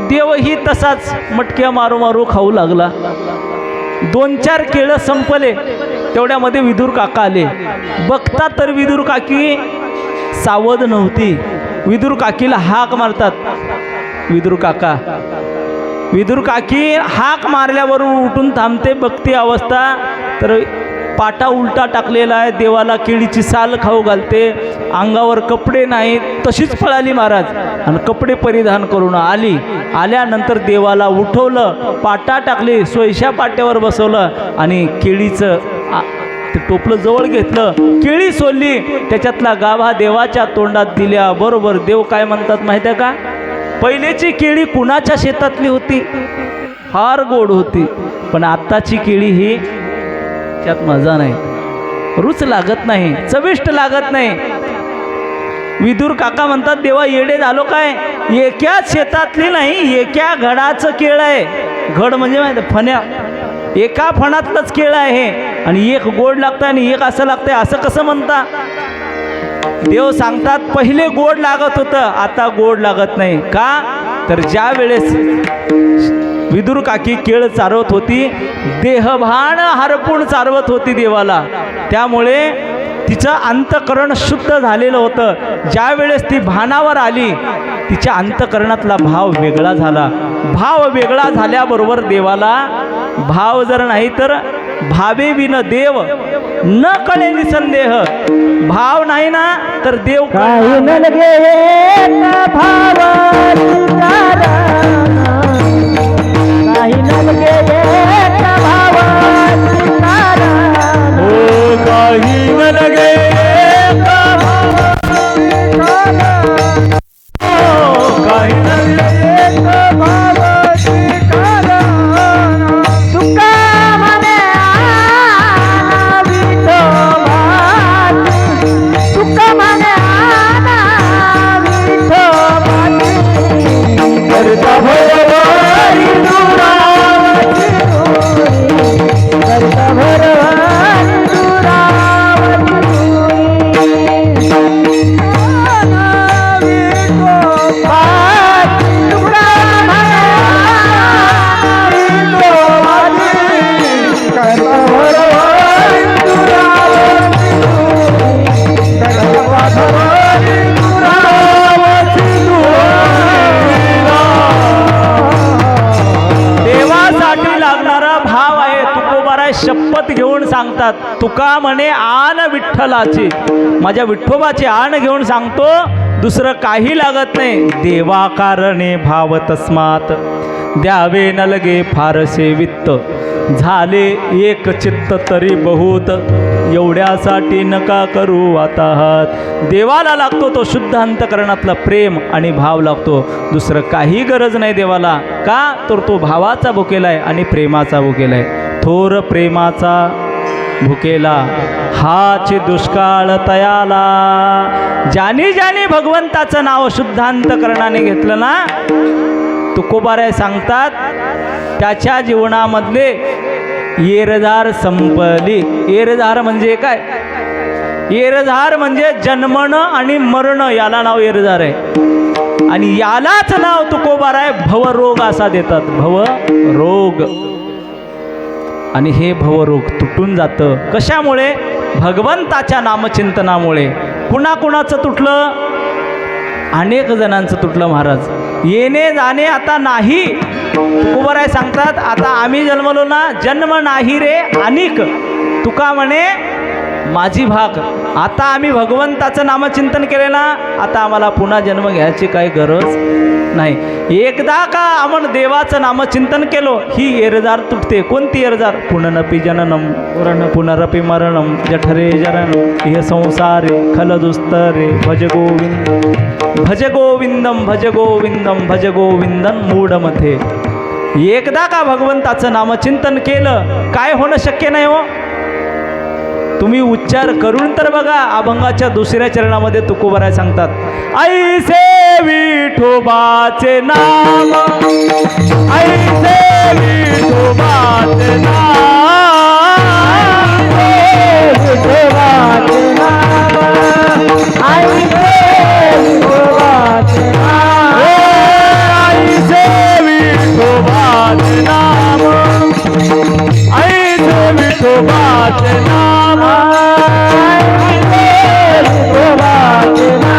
देवही तसाच मटक्या मारू मारू खाऊ लागला. 2-4 केळं संपले, तेवढ्यामध्ये विदुर काका आले. बघता तर विदुर काकी सावध नव्हती. विदुर काकीला हाक मारतात. विदुर काकी हाक मारल्यावरून उठून थांबते. बघते अवस्था तर पाटा उलटा टाकलेला आहे. देवाला केळीची साल खाऊ घालते. अंगावर कपडे नाहीत. तशीच पळाली महाराज आणि कपडे परिधान करून आली. आल्यानंतर देवाला उठवलं, पाटा टाकली, सोयशा पाट्यावर बसवलं आणि केळीचं ते टोपलं जवळ घेतलं. केळी सोलली. त्याच्यातला गाभा देवाच्या तोंडात दिल्या. बरोबर देव काय म्हणतात माहिती आहे का? पहिलेची केळी कुणाच्या शेतातली होती? फार गोड होती. पण आत्ताची केळी ही त्यात मजा नाही, रुच लागत नाही, चविष्ट लागत नाही. विदुर काका म्हणतात देवा येडे झालो काय? एकाच शेतातली नाही, एका घडाचं केळ आहे. घड म्हणजे माहिती फण्या, एका फणातलंच केळ आहे आणि एक गोड लागतं आणि एक असं लागतंय. असं कसं म्हणता? देव सांगतात पहिले गोड लागत होतं, आता गोड लागत नाही. का? तर ज्या वेळेस विदुर काकी केळ चारवत होती, देहभान हरपून चारवत होती देवाला, त्यामुळे तिचं अंतकरण शुद्ध झालेलं होतं. ज्या वेळेस ती भानावर आली, तिच्या अंतकरणातला भाव वेगळा झाला. भाव वेगळा झाल्याबरोबर देवाला भाव जर नाही तर भावे विन देव न कळे निसंदेह. भाव नाही ना तर देव काही न लगे भावाची कारण, काही न लगे भावाची कारण, ओ काही न लगे काही न लगे भावाची कारण. तुका म्हणे आना विठोबाची, तुका म्हणे आना विठोबाची, करता भरवारी दुरावची दुरी, करता भरवारी दुरावची दुरी. आना विठोबाची, तुका म्हणे आना विठोबाची, करता भरवारी दुरावची दुरी, करता भरवारी दुरावची दुरी. देवासाठी लागणारा भाव आहे. तुकोबाराय शपथ घेऊन सांगतात, तुका म्हणे आन विठ्ठलाची, माझ्या विठोबाची आण घेऊन सांगतो, दुसरं काही लागत नाही. देवा कारणे भाव तस्मात द्यावे न लगे फारसे वित्त, झाले एक चित्त तरी बहुत, एवढ्यासाठी नका करू आता हात. देवाला लागतो तो शुद्ध अंतकरणातला प्रेम आणि भाव लागतो. दुसरं काही गरज नाही देवाला. का? तर तो भावाचा भुकेला आहे आणि प्रेमाचा भुकेला आहे. थोर प्रेमाचा भुकेला हाची दुष्काळ तयाला. ज्याने ज्याने भगवंताचं नाव शुद्ध अंतकरणाने घेतलं ना, तुकोबाराय सांगतात त्याच्या जीवनामधले येरझार संपली. येरझार म्हणजे काय? येरझार म्हणजे जन्मणं आणि मरणं, याला नाव येरझार आहे. आणि यालाच नाव तुकोबाराय भवरोग असा देतात. भवरोग. आणि हे भवरोग तुटून जातं. कशामुळे? भगवंताच्या नामचिंतनामुळे. कुणाकुणाचं तुटलं? अनेक जणांचं तुटलं महाराज. येणे जाणे आता नाही. तुकोबाराय सांगतात आता आम्ही जन्मलो ना, जन्म नाही रे अनिक. तुका म्हणे माझी भाग. आता आम्ही भगवंताचं नामचिंतन केले ना, आता आम्हाला पुन्हा जन्म घ्यायची काही गरज नाही. एकदा का आपण देवाचं नामचिंतन केलो, ही येरजार तुटते. कोणती येरजार? पुनरपि जननम पुनरपि मरणम जठरे जरणम इह संसारे खलदुस्तरे भज गोविंद भज गोविंदम भज गोविंदम भज गोविंदन मूढमध्ये. एकदा का भगवंताचं नामचिंतन केलं, काय होणं शक्य नाही हो. तुम्ही उच्चार करून तर बघा. अभंगाच्या दुसऱ्या चरणामध्ये तुकोबाराय सांगतात, ऐसे विठोबाचे नाम, ऐसे विठोबाचे नाम, विठोबाचे नाम, ऐसे विठोबाचे नाम, ऐसे विठोबाचे नाम, ऐसे विठोबाचे नाम, विठोबाचे नाम.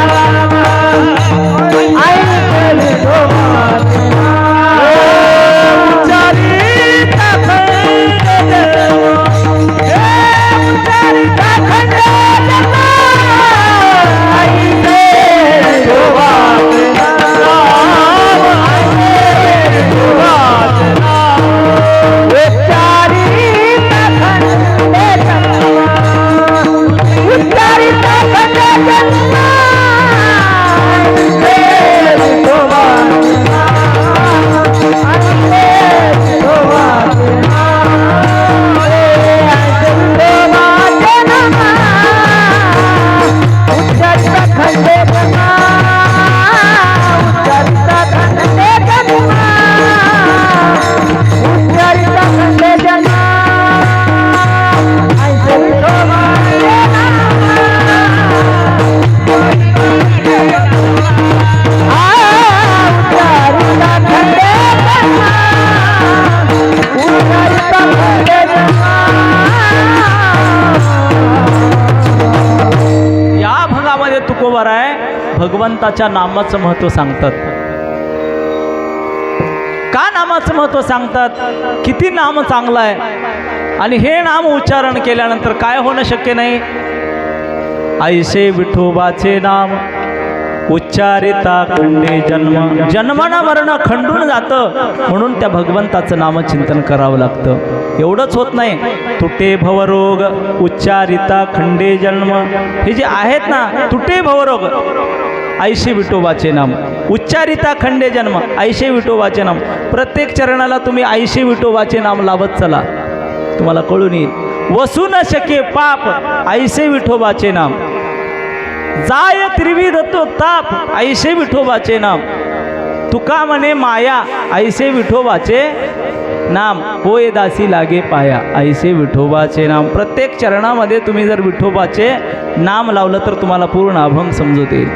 भगवंताच्या नामाचं महत्त्व सांगतात. का नामाचं महत्त्व सांगतात? किती नाम चांगलं आहे आणि हे नाम उच्चारण केल्यानंतर काय होणं शक्य नाही. ऐसे विठोबाचे नाम उच्चारिता खंडे जन्म, जन्माना मरण खंडून जातं, म्हणून त्या भगवंताचं नामचिंतन करावं लागतं. एवढंच होत नाही, तुटे भवरोग उच्चारिता खंडे जन्म, हे जे आहेत ना तुटे भवरोग, ऐशे विठोबाचे नाम उच्चारिता खंडे जन्म, ऐशे विठोबाचे नाम. प्रत्येक चरणाला तुम्ही ऐशे विठोबाचे नाम लावत चला, तुम्हाला कळून येईल. वसू न शके पाप ऐसे विठोबाचे नाम, जाय त्रिविध तो ताप ऐसे विठोबाचे नाम. तुका म्हणे माया ऐसे विठोबाचे नाम, होय दासी लागे पाया ऐसे विठोबाचे नाम. प्रत्येक चरणामध्ये तुम्ही जर विठोबाचे नाम लावलं तर तुम्हाला पूर्ण अभंग समजूत येईल.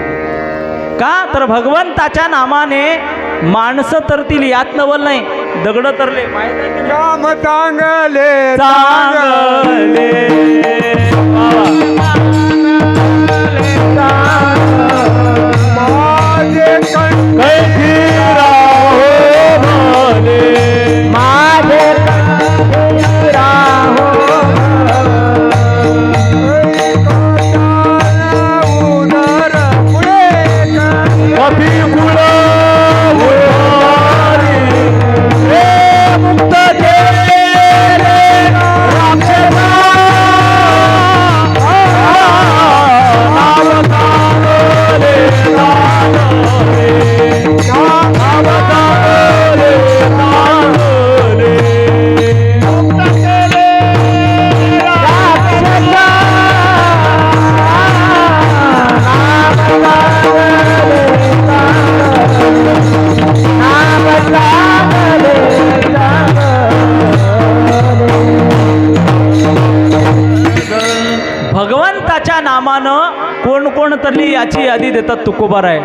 का तर भगवंताच्या नामाने माणसं तरतील, यात नवल नाही, दगड तरले. काम चांगले चांगले माझे कैफी राहो भले, माझे राहो उदर पुढे कभी गुळा उधारी, हे मुक्त केले राक्षसा, नाव चांगले चांगले, नाव चांगले चांगले, मुक्त केले भगवंताच्या नामानं कोण कोण तरी याची यादी देतात. तुकोबाराय,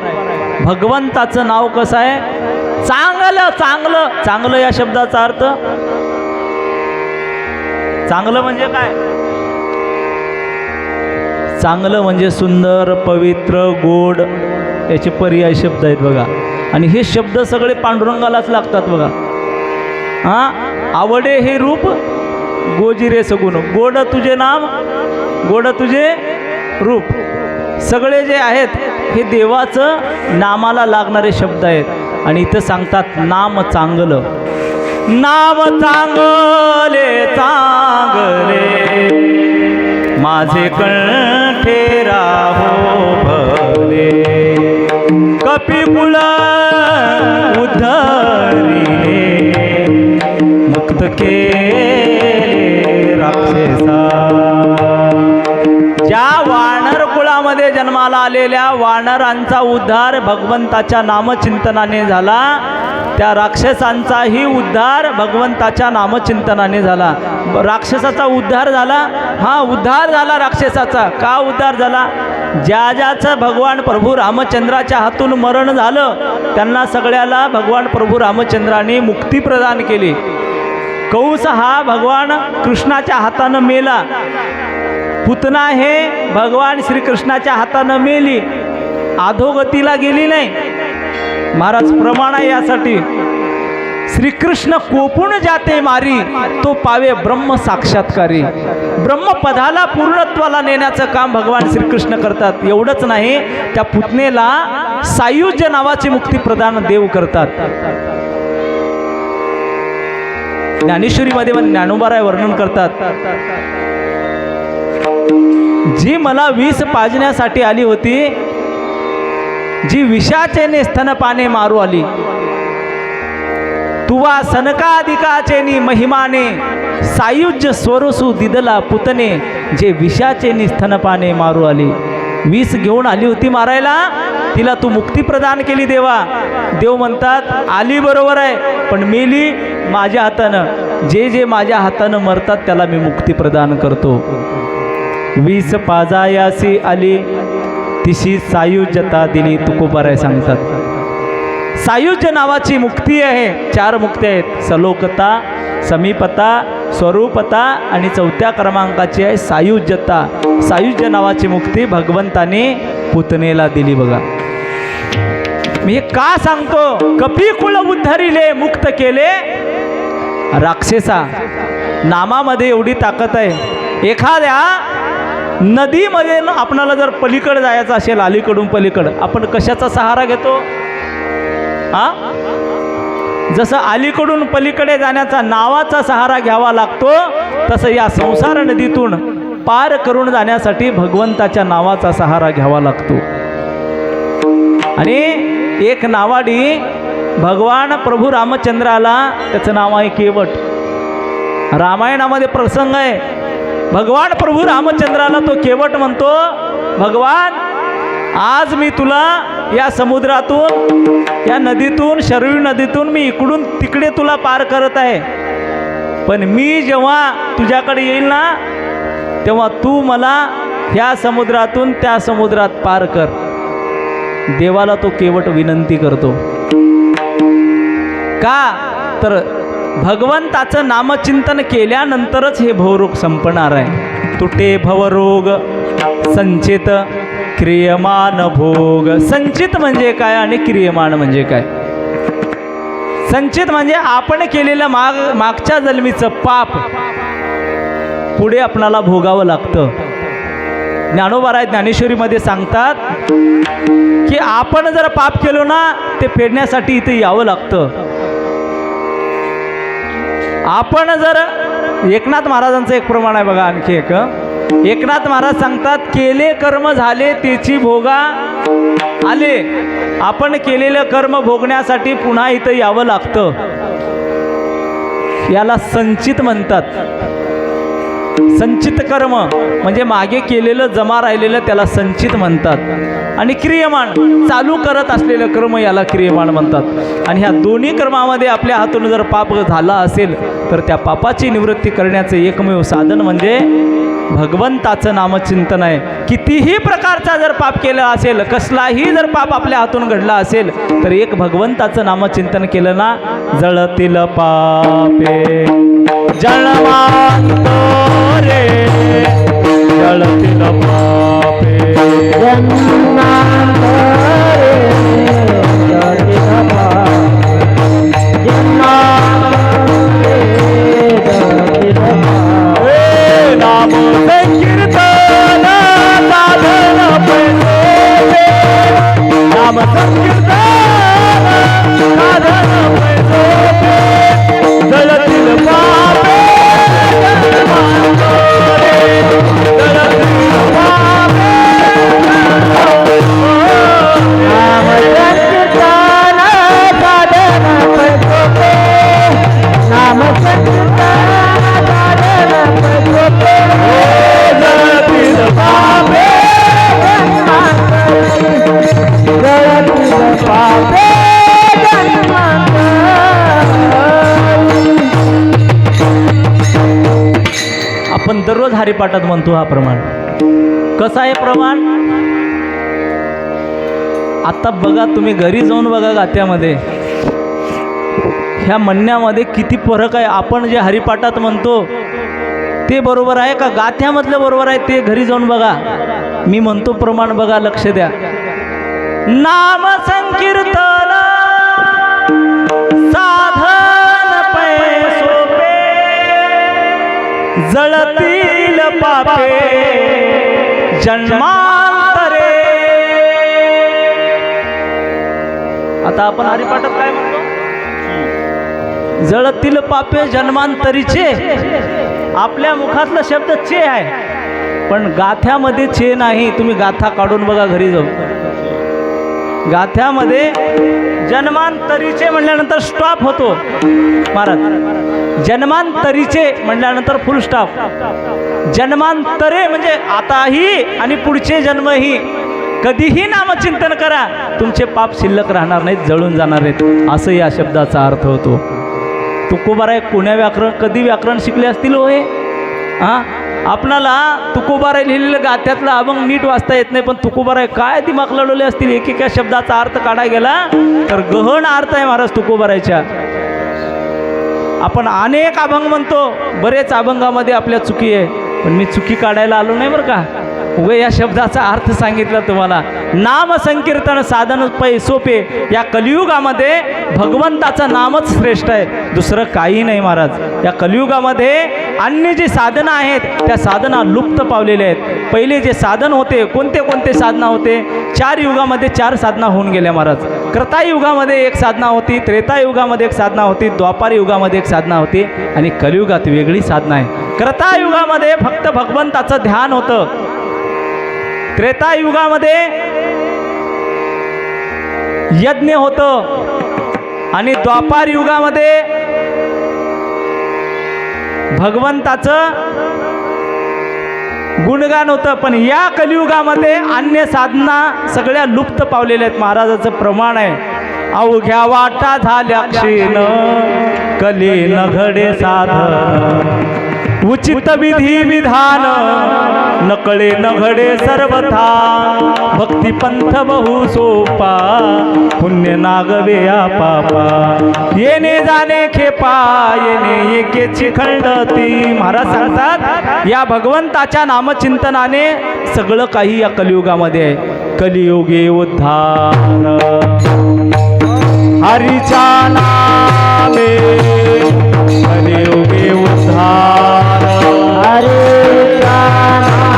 भगवंताचं नाव कसं आहे? चांगलं. चांगलं चांगलं या शब्दाचा अर्थ, चांगलं म्हणजे काय? चांगलं म्हणजे सुंदर, पवित्र, गोड, याचे पर्याय शब्द आहेत बघा. आणि हे शब्द सगळे पांडुरंगालाच लागतात बघा. आवडे हे रूप गोजिरे सगुण, गोड तुझे नाम गोड तुझे रूप, सगळे जे आहेत हे देवाचं नामाला लागणारे शब्द आहेत. आणि इथं सांगतात नाम चांगलं, नाम चांगले चांगले, माझे कंठे राहो भले, कपिकुळ उद्धरिले, मुक्त केले राक्षसा. ज्या वानर कुळामध्ये जन्माला आलेल्या वानरांचा उद्धार भगवंताच्या नामचिंतनाने झाला, त्या राक्षसांचाही उद्धार भगवंताच्या नामचिंतनाने झाला. राक्षसाचा उद्धार झाला, हा उद्धार झाला राक्षसाचा. का उद्धार झाला? ज्याचं भगवान प्रभू रामचंद्राच्या हातून मरण झालं त्यांना सगळ्याला भगवान प्रभू रामचंद्राने मुक्ती प्रदान केली. कंस हा भगवान कृष्णाच्या हातानं मेला, पुतना हे भगवान श्रीकृष्णाच्या हातानं मेली, अधोगतीला गेली नाही. महाराज प्रमाण आहे यासाठी, श्रीकृष्ण कोपून जाते मारी, तो पावे ब्रह्म साक्षात्कारी. ब्रह्मपदाला पूर्णत्वाला नेण्याचं काम भगवान श्रीकृष्ण करतात. एवढंच नाही, त्या पुतनेला सायुज्य नावाची मुक्ती प्रदान देव करतात. ज्ञानेश्वरीमध्ये ज्ञानोबाराय वर्णन करतात, जी मला विष पाजण्यासाठी आली होती, जी विषाचेने स्तनपाने मारू आली, तुवा सनकाधिकाचेनी महिमाने, सायुज्य स्वरूसू दिदला पुतने, जे विषाचेनी स्तनपाने मारू आली. विष घेऊन आली होती मारायला, तिला तू मुक्ती प्रदान केली देवा. देव म्हणतात आली बरोबर आहे, पण मेली माझ्या हातानं. जे जे माझ्या हातानं मरतात त्याला मी मुक्ती प्रदान करतो. विष पाजायासी आली, तिशी सायुज्यता दिली. तुकोबाराय सांगतात सायुज्य नावाची मुक्ती आहे. 4 मुक्ती आहेत, सलोकता, समीपता, स्वरूपता आणि 4थ्या क्रमांकाची आहे सायुज्यता. सायुज्य नावाची मुक्ती भगवंताने पुतनेला दिली बघा. मी हे का सांगतो? कपी कुळ उद्धरिले मुक्त केले राक्षसा. नामामध्ये एवढी ताकद आहे. एखाद्या नदीमध्ये आपणाला जर पलीकडे जायचं असेल, अलीकडून पलीकडं, आपण कशाचा सहारा घेतो? हा, जसं अलीकडून पलीकडे जाण्याचा नावाचा सहारा घ्यावा लागतो, तसं या संसार नदीतून पार करून जाण्यासाठी भगवंताच्या नावाचा सहारा घ्यावा लागतो. आणि एक नावाडी भगवान प्रभू रामचंद्राला, त्याचं नाव आहे केवट. रामायणामध्ये प्रसंग आहे. भगवान प्रभू रामचंद्राला तो केवट म्हणतो, भगवान आज मी तुला या समुद्रातून, या नदीतून, शरयू नदीतून मी इकडून तिकडे तुला पार करत आहे, पण मी जेव्हा तुझ्याकडे येईल ना, तेव्हा तू मला ह्या समुद्रातून त्या समुद्रात पार कर. देवाला तो केवट विनंती करतो. का तर भगवंताचं नामचिंतन केल्यानंतरच हे भवरोग संपणार आहे. तुटे भवरोग संचित क्रियमान भोग. संचित म्हणजे काय आणि क्रियमान म्हणजे काय? संचित म्हणजे आपण केलेलं मागच्या जन्मीचं पाप पुढे आपणाला भोगावं लागतं. ज्ञानोबा ज्ञानेश्वरीमध्ये सांगतात की आपण जर पाप केलो ना, ते फेडण्यासाठी इथे यावं लागतं. आपण जर, एकनाथ महाराजांचं एक प्रमाण आहे बघा, आणखी एक. एकनाथ महाराज सांगतात, केले कर्म झाले तेची भोगा आले. आपण केलेलं कर्म भोगण्यासाठी पुन्हा इथं यावं लागतं. याला संचित म्हणतात. संचित कर्म म्हणजे मागे केलेलं जमा राहिलेलं, त्याला संचित म्हणतात. आणि क्रियमान, चालू करत असलेलं कर्म, याला क्रियमान म्हणतात. आणि ह्या दोन्ही कर्मामध्ये आपल्या हातून जर पाप झाला असेल, तर त्या पापाची निवृत्ती करण्याचं एकमेव साधन म्हणजे भगवंताचं नामचिंतन आहे. कितीही प्रकारचा जर पाप केला असेल, कसलाही जर पाप आपल्या हातून घडला असेल, तर एक भगवंताचं नामचिंतन केलं ना, जळतील पापे जळमांतो रे, जळतील पापे जन्मांतो रे, जळतील पापे जन्मांतो रे, जळतील पापे. नाम संकीर्तन साधन पैसोपे, नाम संकीर्तन साधन पैसोपे, जळतील पापे जन्मांतो रे, जळतील पापे नाम संकीर्तन साधन पैसोपे, नाम संकीर्तन साधन पैसोपे, जळतील पापे जन्मांतो रे, जळतील पापे जन्मांतो रे. आपण दररोज हरिपाठात म्हणतो हा प्रमाण. कसं आहे प्रमाण? आता बघा, तुम्ही घरी जाऊन बघा गात्यामध्ये, ह्या म्हणण्यामध्ये किती फरक आहे. आपण जे हरिपाठात म्हणतो ते बरोबर आहे का गाथ्यामधलं बरोबर आहे, ते घरी जाऊन बघा. मी म्हणतो प्रमाण बघा, लक्ष द्या. नाम संकीर्तन साधन पैसोपे, जळतील पापे जन्मांतरे. आता आपण हरिपाठात काय म्हणतो? जळतील पापे जन्मांतरीचे. आपल्या मुखातला शब्द चे आहे, पण गाथ्यामध्ये चे नाही. तुम्ही गाथा काढून बघा घरी जाऊन. गाथ्यामध्ये जन्मांतरीचे म्हणल्यानंतर स्टॉप होतो महाराज. जन्मांतरीचे म्हणल्यानंतर फुल स्टॉप. जन्मांतरे म्हणजे आताही आणि पुढचे जन्मही. कधीही नामचिंतन करा, तुमचे पाप शिल्लक राहणार नाहीत, जळून जाणार आहेत, असं या शब्दाचा अर्थ होतो. तुकोबाराय कोण्या व्याकरण, कधी व्याकरण शिकले असतील होय? हां, आपणाला तुकोबाराय लिहिलेलं गाथ्यातलं अभंग नीट वाचता येत नाही, पण तुकोबाराय काय दिमाग लढवले असतील. एकेका शब्दाचा अर्थ काढा गेला तर गहन अर्थ आहे महाराज तुकोबारायच्या. आपण अनेक अभंग म्हणतो, बरेच अभंगामध्ये आपल्या चुकी आहे, पण मी चुकी काढायला आलो नाही बरं का. उगे या शब्दाचा अर्थ सांगितला तुम्हाला. नाम संकीर्तन साधन सोपे. या कलियुगामध्ये भगवंताचं नामच श्रेष्ठ आहे, दुसरं काही नाही महाराज. या कलियुगामध्ये अन्य जी साधनं आहेत त्या साधना लुप्त पावलेल्या आहेत. पहिले जे साधन होते कोणते कोणते साधना होते? 4 युगामध्ये 4 साधना होऊन गेल्या महाराज. कृतायुगामध्ये एक साधना होती, त्रेतायुगामध्ये एक साधना होती, द्वापार युगामध्ये एक साधना होती आणि कलियुगात वेगळी साधना आहे. कृतायुगामध्ये फक्त भगवंताचं ध्यान होतं. त्रेतायुगामध्ये यज्ञ होतं आणि द्वापार युगामध्ये भगवंताचं गुणगान होतं. पण या कलियुगामध्ये अन्य साधना सगळ्या लुप्त पावलेल्या आहेत. महाराजाचं प्रमाण आहे, अवघ्या वाटा झाल्या क्षीण कली न घडे साधन, उचित विधी विधान नकळे न घडे सर्वथा, भक्ती पंथ बहु सोपा पुण्य नागवे या पापा, येणे जाणे खेपा येणे एकेची खंडती. महाराज सांगतात या भगवंताच्या नामचिंतनाने सगळं काही या कलियुगामध्ये आहे. कलियुगे उद्धार हरीच्या नामे, कलियुगे उद्धार हरीच्या नामे,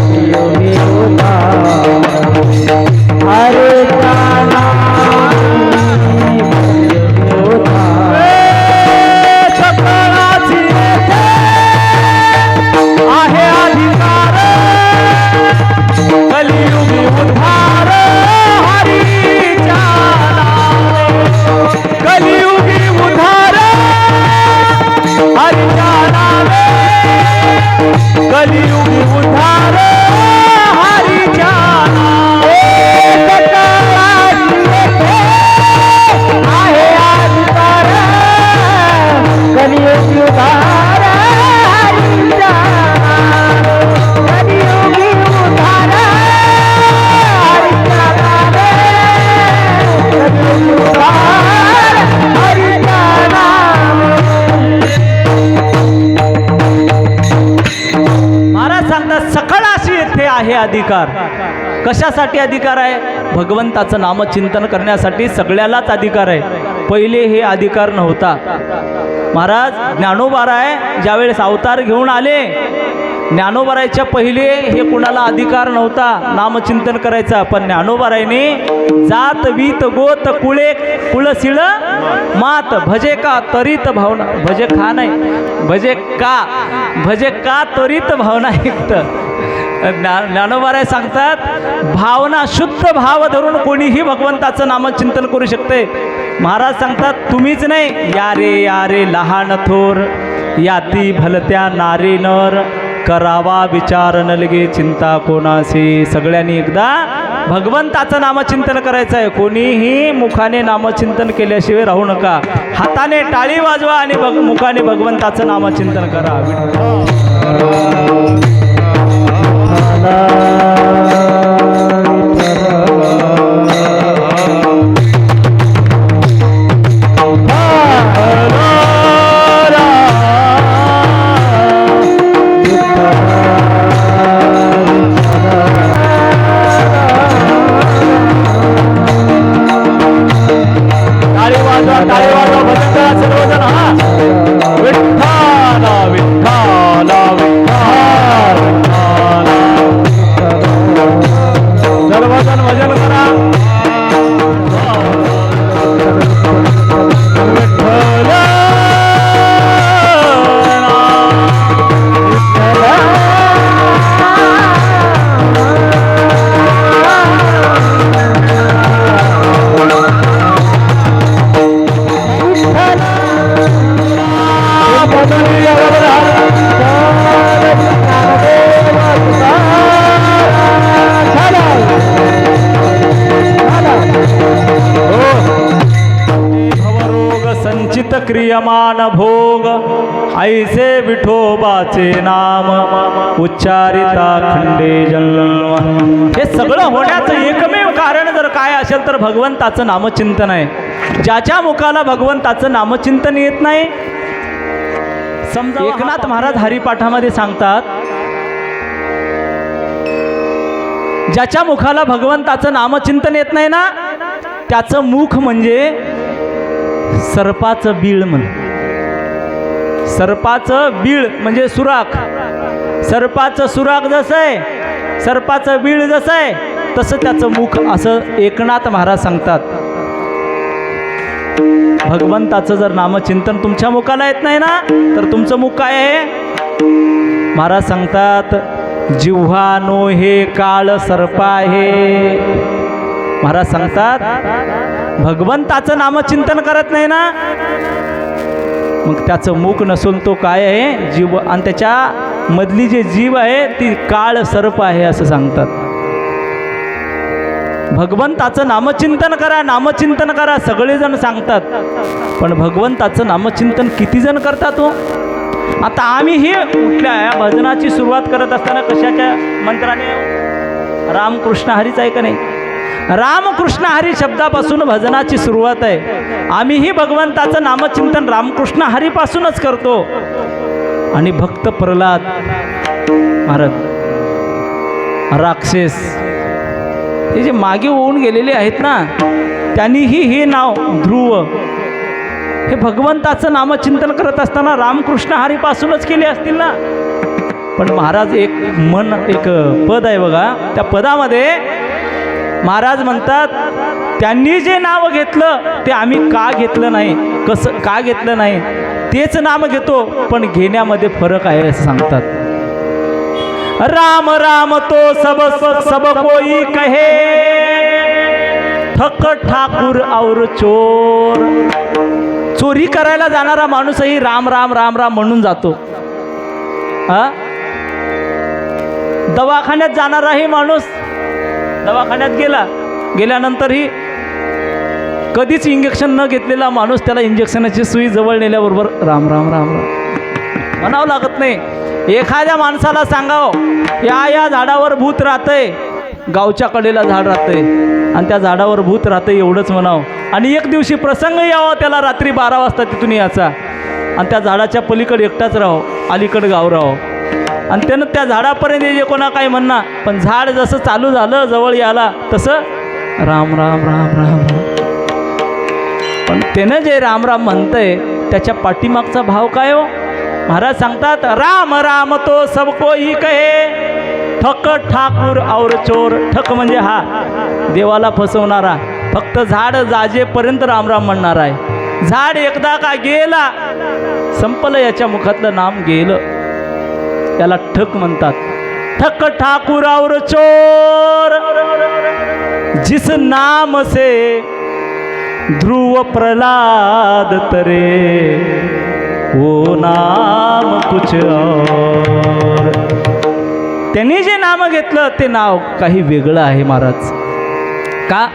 कलियुगे उद्धार हरीच्या नामे, कलियुगे उद्धार. सकळाची येथे आहे अधिकार, कलियुगी उद्धार हरीच्या नामे, कलियुगी उद्धार हरीच्या नामे, कलियुगी उद्धार हरीच्या नामे. आहे अधिकार, कलियुगी उद्धार हरीच्या नामे, कलियुगी उद्धार हरीच्या नामे, कलियुगी उद्धार हरीच्या नामे. महाराज सांगतात सकळाशी येथे आहे अधिकार. कशासाठी अधिकार आहे? भगवंताचं नामचिंतन करण्यासाठी सगळ्यालाच अधिकार आहे. पहिले हे अधिकार नव्हता. महाराज ज्ञानोबाराय ज्यावेळेस अवतार घेऊन आले, ज्ञानोबारायच्या पहिले हे कुणाला अधिकार नव्हता नामचिंतन करायचा. पण ज्ञानोबारायने जात वीत गोत कुळे कुळशिळ मात भजे का त्वरित भावना, भजे खा नाही भजे का त्वरित भावना युक्त. ज्ञानोबाराय सांगतात भावना शुद्ध भाव धरून कोणीही भगवंताचं नामचिंतन करू शकते. महाराज सांगतात तुम्हीच नाही, या रे लहान थोर याती भलत्या नारी नर, करावा विचार न लगे चिंता कोणाशी. सगळ्यांनी एकदा भगवंताचं नामचिंतन करायचं आहे. कोणीही मुखाने नामचिंतन केल्याशिवाय राहू नका. हाताने टाळी वाजवा आणि मुखाने भगवंताचं नामचिंतन करा. क्रियमान भोग ऐसे विठोबाचे नाम, उच्चारिता खंडे जन्म. हे सगळं होण्याचं एकमेव कारण जर काय असेल तर भगवंताचं नामचिंतन आहे. ज्याच्या मुखाला भगवंताचं नामचिंतन येत नाही, समजा एकनाथ महाराज हरिपाठामध्ये सांगतात ज्याच्या मुखाला भगवंताचं नामचिंतन येत नाही ना, त्याचं मुख म्हणजे सर्पाचं बीळ म्हण. सर्पाचं बीळ म्हणजे सुराख. सर्पाचं सुराख जसं आहे, सर्पाचं बीळ जसं आहे, तसं त्याचं मुख, असं एकनाथ महाराज सांगतात. भगवंताचं जर नामचिंतन तुमच्या मुखाला येत नाही ना, तर तुमचं मुख काय आहे? महाराज सांगतात, जिव्हानो हे काळ सर्प आहे. महाराज सांगतात, भगवंताचं नामचिंतन करत नाही ना, मग त्याचं मुख नसून तो काय आहे? जीव. आणि त्याच्या मधली जी जीव आहे ती काळ सर्प आहे असं सांगतात. भगवंताचं नामचिंतन करा, नामचिंतन करा सगळेजण सांगतात, पण भगवंताचं नामचिंतन किती जण करतात हो? आता आम्ही हे कुठल्या या भजनाची सुरुवात करत असताना कशाच्या मंत्राने? रामकृष्ण हरीच आहे का नाही? रामकृष्ण हरी शब्दापासून भजनाची सुरुवात आहे. आम्हीही भगवंताचं नामचिंतन रामकृष्ण हरीपासूनच करतो. आणि भक्त प्रल्हाद महाराज, राक्षस हे जे मागे होऊन गेलेले आहेत ना, त्यांनीही हे नाव ध्रुव हे भगवंताचं नामचिंतन करत असताना रामकृष्ण हरीपासूनच केले असतील ना. पण महाराज एक पद आहे बघा, त्या पदामध्ये महाराज म्हणतात, त्यांनी जे नाव घेतलं ते आम्ही का घेतलं नाही, कसं का घेतलं नाही, तेच नाम घेतो, पण घेण्यामध्ये फरक आहे असं सांगतात. राम राम तो सब कोई कहे, ठक ठाकुर और चोर. चोरी करायला जाणारा माणूसही राम राम राम राम म्हणून जातो. दवाखान्यात जाणाराही माणूस दवाखान्यात गेल्यानंतरही कधीच इंजेक्शन न घेतलेला माणूस, त्याला इंजेक्शनाची सुई जवळ नेल्याबरोबर राम राम राम राम म्हणावं लागत नाही. एखाद्या माणसाला सांगावं, या झाडावर भूत राहतंय, गावच्या कडेला झाड राहतंय आणि त्या झाडावर भूत राहतंय एवढंच म्हणावं. आणि एक दिवशी प्रसंग यावा त्याला, रात्री 12 वाजता तिथून यायचा आणि त्या झाडाच्या पलीकडे एकटाच राहो, अलीकडे गाव राहो, आणि त्यानं त्या झाडापर्यंत जे कोणा काही म्हणणार, पण झाड जसं चालू झालं जवळ याला तसं राम राम राम राम राम. पण त्यानं जे राम राम म्हणतंय त्याच्या पाठीमागचा भाव काय हो? महाराज सांगतात, राम राम तो सब कोई कहे, ठक ठाकुर और चोर. ठक म्हणजे हा देवाला फसवणारा, फक्त झाड जाजेपर्यंत राम राम म्हणणार आहे. झाड एकदा का गेला संपलं, याच्या मुखातलं नाम गेलं, त्याला ठक म्हणतात. ठक ठाकुर और चोर, जिस नाम से ध्रुव प्रहलाद तरे, वो नाम कुछ और. त्यांनी जे नाम घेतलं ते नाव काही वेगळं आहे महाराज. का?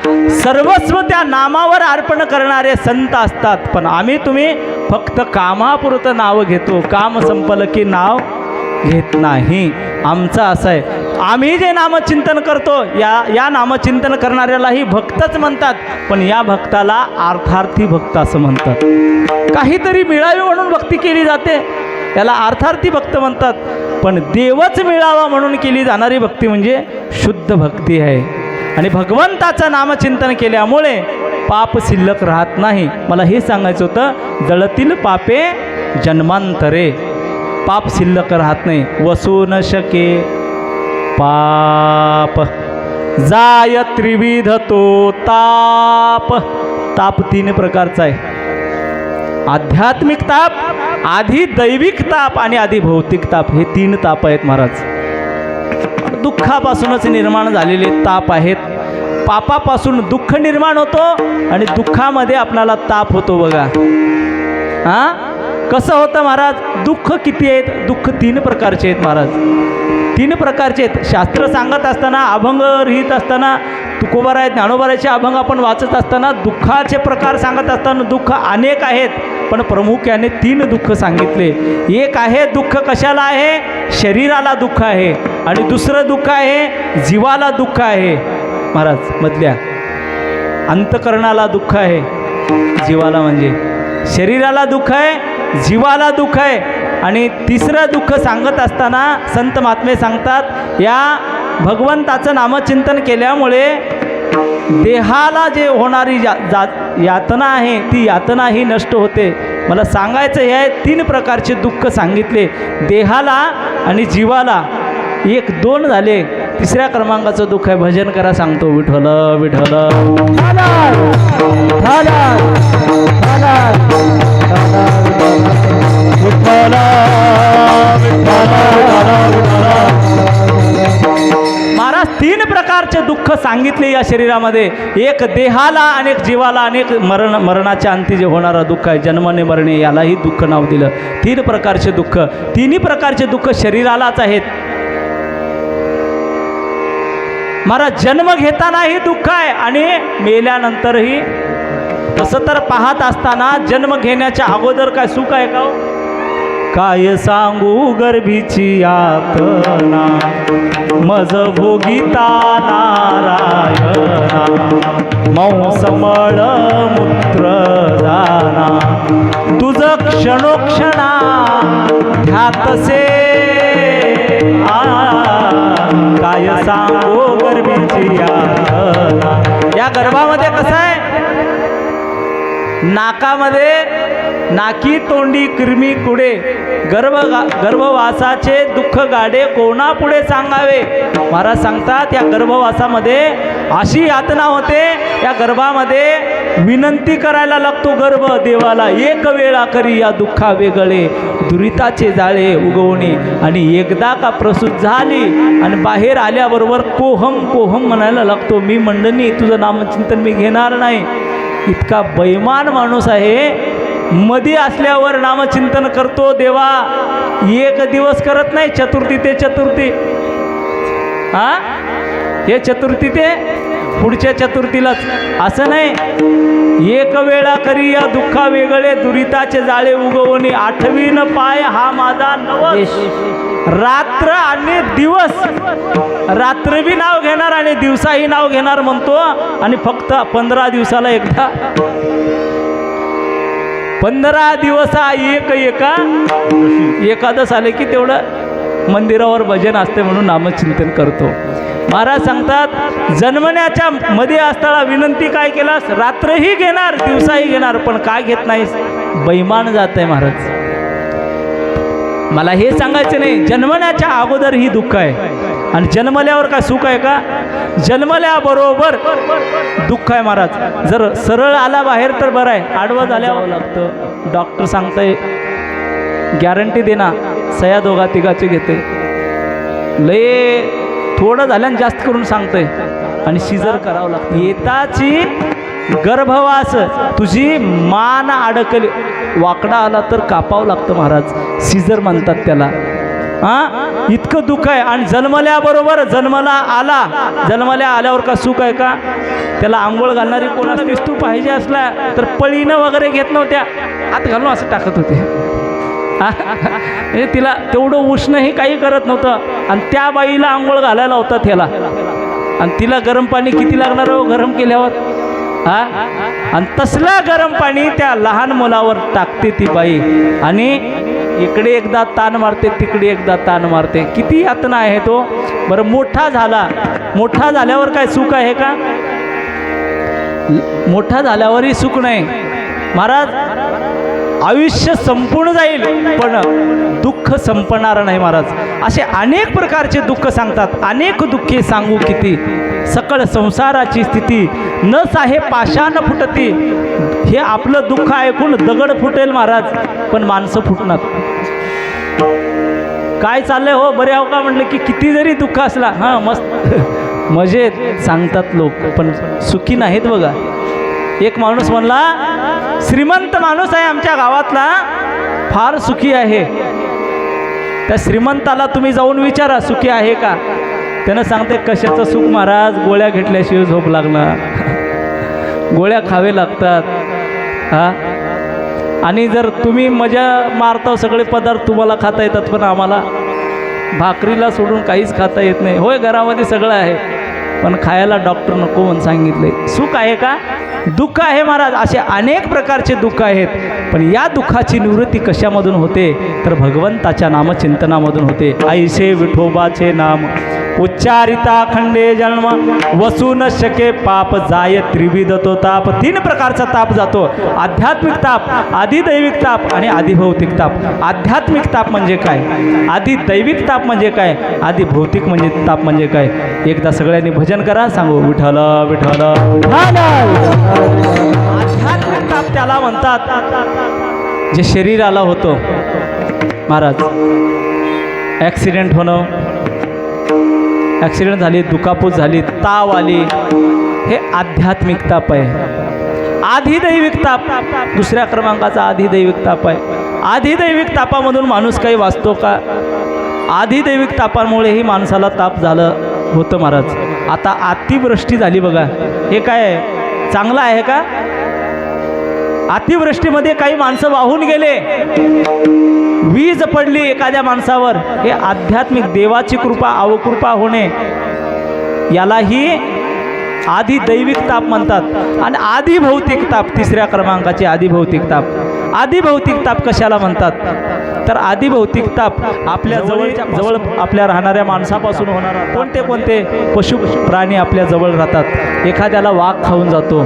सर्वस्व त्या नामावर अर्पण करणारे संत असतात, पण तुम्ही फक्त कामापुरतं नाव घेतो, काम संपलं की नाव घेत नाही. आमचं असं आहे, आम्ही जे नामचिंतन करतो या नामचिंतन करणाऱ्यालाही भक्तच म्हणतात, पण या भक्ताला अर्थार्थी भक्त असं म्हणतात. काहीतरी मिळावे म्हणून भक्ती केली जाते, याला अर्थार्थी भक्त म्हणतात. पण देवच मिळावा म्हणून केली जाणारी भक्ती म्हणजे शुद्ध भक्ती आहे. आणि भगवंताचं नामचिंतन केल्यामुळे पाप शिल्लक राहत नाही. मला हे सांगायचं होतं, जळतील पापे जन्मांतरे, पाप शिल्लक राहत नाही. वसू न शके पाप, जाय त्रिविध तो ताप. ताप 3 प्रकारचा आहे. आध्यात्मिक ताप, आधी दैविक ताप आणि आधी भौतिक ताप, हे 3 ताप आहेत महाराज. दुःखापासूनच निर्माण झालेले ताप आहेत. पापापासून दुःख निर्माण होतो आणि दुःखामध्ये आपल्याला ताप होतो बघा. कसं होतं महाराज? दुःख किती आहेत? दुःख 3 प्रकारचे आहेत महाराज. 3 प्रकारचे आहेत. शास्त्र सांगत असताना, अभंग लिहित असताना, तुकोबाराय ज्ञानोबारायचे अभंग आपण वाचत असताना दुःखाचे प्रकार सांगत असताना दुःख अनेक आहेत, पण प्रमुख याने 3 दुःख सांगितले. एक आहे दुःख कशाला आहे? शरीराला दुःख आहे. आणि दुसरं दुःख आहे जीवाला दुःख आहे महाराज. मधल्या अंतकरणाला दुःख आहे, जीवाला म्हणजे शरीराला दुःख आहे, जीवाला दुःख आहे. आणि तिसरं दुःख सांगत असताना संत महात्मे सांगतात, या भगवंताचं नामचिंतन केल्यामुळे देहाला जे होणारी यातना आहे ती यातना ही नष्ट होते. मला सांगायचं हे आहे, 3 प्रकारचे दुःख सांगितले देहाला आणि जीवाला. 1 2 झाले, 3ऱ्या क्रमांकाचं दुःख आहे. भजन करा सांगतो. विठ्ठल विठ्ठल महाराज 3 प्रकारचे दुःख सांगितले या शरीरामध्ये. 1 देहाला, अनेक जीवाला, अनेक मरणाच्या अंती जे होणारा दुःख आहे, जन्मने मरणे, यालाही दुःख नाव दिलं. 3 प्रकारचे दुःख. 3 प्रकारचे दुःख शरीरालाच आहेत महाराज. जन्म घेतानाही दुःख आहे आणि मेल्यानंतरही. तसं तर पाहत असताना जन्म घेण्याच्या अगोदर काय सुख आहे का? काय सांगू गर्भीची यातना, मज भोगिता नारायणा, मौसमळ मूत्र दाना, तुझ क्षणोक्षणा ध्यातसे. काय सांगू गर्भीची यातना. या गर्भामध्ये कसं आहे, नाकामध्ये नाकी तोंडी किरमी कुडे, गर्भवासाचे दुःख गाडे कोणा पुढे सांगावे. महाराज सांगतात या गर्भवासामध्ये अशी यातना होते. या गर्भामध्ये विनंती करायला लागतो गर्भ देवाला, 1 वेळा करी या दुःखा वेगळे, दुरिताचे जाळे उगवणे. आणि एकदा का प्रसूत झाली आणि बाहेर आल्याबरोबर कोहम कोहम म्हणायला लागतो, मी मंडनी तुझं नामचिंतन मी घेणार नाही. इतका बैमान माणूस आहे. मध्ये असल्यावर नामचिंतन करतो देवा, 1 दिवस करत नाही, चतुर्थी ते चतुर्थी. हे चतुर्थी ते पुढच्या चतुर्थीलाच, असं नाही. 1 वेळा करी या दुःखा वेगळे, दुरिताचे जाळे उगवणे. 8वीन पाय हा माझा नवस. रात्र आणि दिवस, रात्र बी नाव घेणार आणि दिवसाही नाव घेणार म्हणतो. आणि फक्त 15 दिवसाला एकदा, 15 दिवस एकादश आले की तेवढं मंदिरावर भजन असते म्हणून नामचिंतन करतो. महाराज सांगतात जन्मण्याच्या मध्ये असताना विनंती काय केलास, रात्रही घेणार दिवसाही घेणार, पण काय घेत नाहीस, बैमान जात आहे. महाराज मला हे सांगायचं नाही, जन्मण्याच्या अगोदर ही दुःख आहे आणि जन्मल्यावर काय सुख आहे का? जन्मल्याबरोबर दुःख आहे महाराज. जर सरळ आला बाहेर तर बरं आहे, आडवं झाल्यावर लागतं. डॉक्टर सांगताय गॅरंटी देना, सया 2-3 घेते, लय थोडं झाल्यानं जास्त करून सांगतंय आणि सिजर करावं लागतं. येताची गर्भवास तुझी मान अडकली, वाकडा आला तर कापावं लागतं महाराज, सिजर म्हणतात त्याला. इतकं दुःख आहे. आणि जन्मल्याबरोबर जन्माला आल्यावर का सुख आहे का? त्याला आंघोळ घालणारी कोण असतेस तू पाहिजे असला तर पळीनं वगैरे घेत नव्हत्या, हात घालून असं टाकत होते. तिला तेवढं उष्णही काही करत नव्हतं. आणि त्या बाईला आंघोळ घालायला होता त्याला, आणि तिला गरम पाणी किती लागणार हो गरम केल्यावर. आणि तसला गरम पाणी त्या लहान मुलावर टाकते ती बाई, आणि इकडे एकदा ताण मारते, तिकडे एकदा ताण मारते. किती यातना आहे तो. बरं मोठा झाल्यावर काय सुख आहे का? मोठा झाल्यावरही सुख नाही महाराज. आयुष्य संपून जाईल पण दुःख संपणार नाही महाराज. असे अनेक प्रकारचे दुःख सांगतात. अनेक दुःखे सांगू किती, सकळ संसाराची स्थिती न साहे पाषाण फुटती. हे आपलं दुःख ऐकून दगड फुटेल महाराज, पण माणसं फुटणार. काय चाललंय हो, बरे आहो का म्हटलं की किती जरी दुःख असला, हां मस्त मजेत सांगतात लोक, पण सुखी नाहीत बघा. एक माणूस म्हणला, श्रीमंत माणूस आहे आमच्या गावातला, फार सुखी आहे. त्या श्रीमंताला तुम्ही जाऊन विचारा सुखी आहे का. त्यानं सांगते कशाचं सुख महाराज, गोळ्या घेतल्याशिवाय झोप लागणार, गोळ्या खावे लागतात. आणि जर तुम्ही मजा मारता, सगळे पदार्थ तुम्हाला खाता येतात, पण आम्हाला भाकरीला सोडून काहीच खाता येत नाही. होय घरामध्ये सगळं आहे, पण खायला डॉक्टर नको म्हणून सांगितले. सुख आहे का? दुःख आहे महाराज. असे अनेक प्रकारचे दुःख आहेत, पण या दुःखाची निवृत्ती कशामधून होते तर भगवंताच्या नामचिंतनामधून होते. ऐसे विठोबाचे नाम उच्चारिता खंडे जन्म वसू न शके पाप जाय त्रिविध तो ताप. 3 प्रकारचा ताप जातो. आध्यात्मिक ताप, आधिदैविक ताप आणि आधिभौतिक ताप. आध्यात्मिक ताप म्हणजे काय, आधिदैविक ताप म्हणजे काय, आधिभौतिक म्हणजे ताप म्हणजे काय. एकदा सगळ्यांनी भजन करा, सांगू विठ्ठल विठ्ठल विठ्ठल. आध्यात्मिक ताप त्याला म्हणतात जे शरीराला होतो महाराज. ॲक्सिडेंट होणं, ॲक्सिडेंट झाली, दुखापत झाली, ताव आली, हे आध्यात्मिक ताप आहे. आधिदैविक ताप दुसऱ्या क्रमांकाचा आधिदैविक ताप आहे. आधिदैविक तापामधून माणूस काही वाचतो का? आधिदैविक तापामुळेही माणसाला ताप झालं होतं महाराज. आता अतिवृष्टी झाली बघा, हे काय चांगलं आहे का? अतिवृष्टीमध्ये काही माणसं वाहून गेले, वीज पडली एखाद्या माणसावर, हे आध्यात्मिक देवाची कृपा अवकृपा होणे, यालाही आधिदैविक ताप म्हणतात. आणि आधिभौतिक ताप, 3ऱ्या क्रमांकाचे आधिभौतिक ताप. आधिभौतिक ताप कशाला म्हणतात तर आधिभौतिक ताप आपल्या जवळ आपल्या राहणाऱ्या माणसापासून होणारा. कोणते कोणते पशु प्राणी आपल्या जवळ राहतात, एखाद्याला वाघ खाऊन जातो,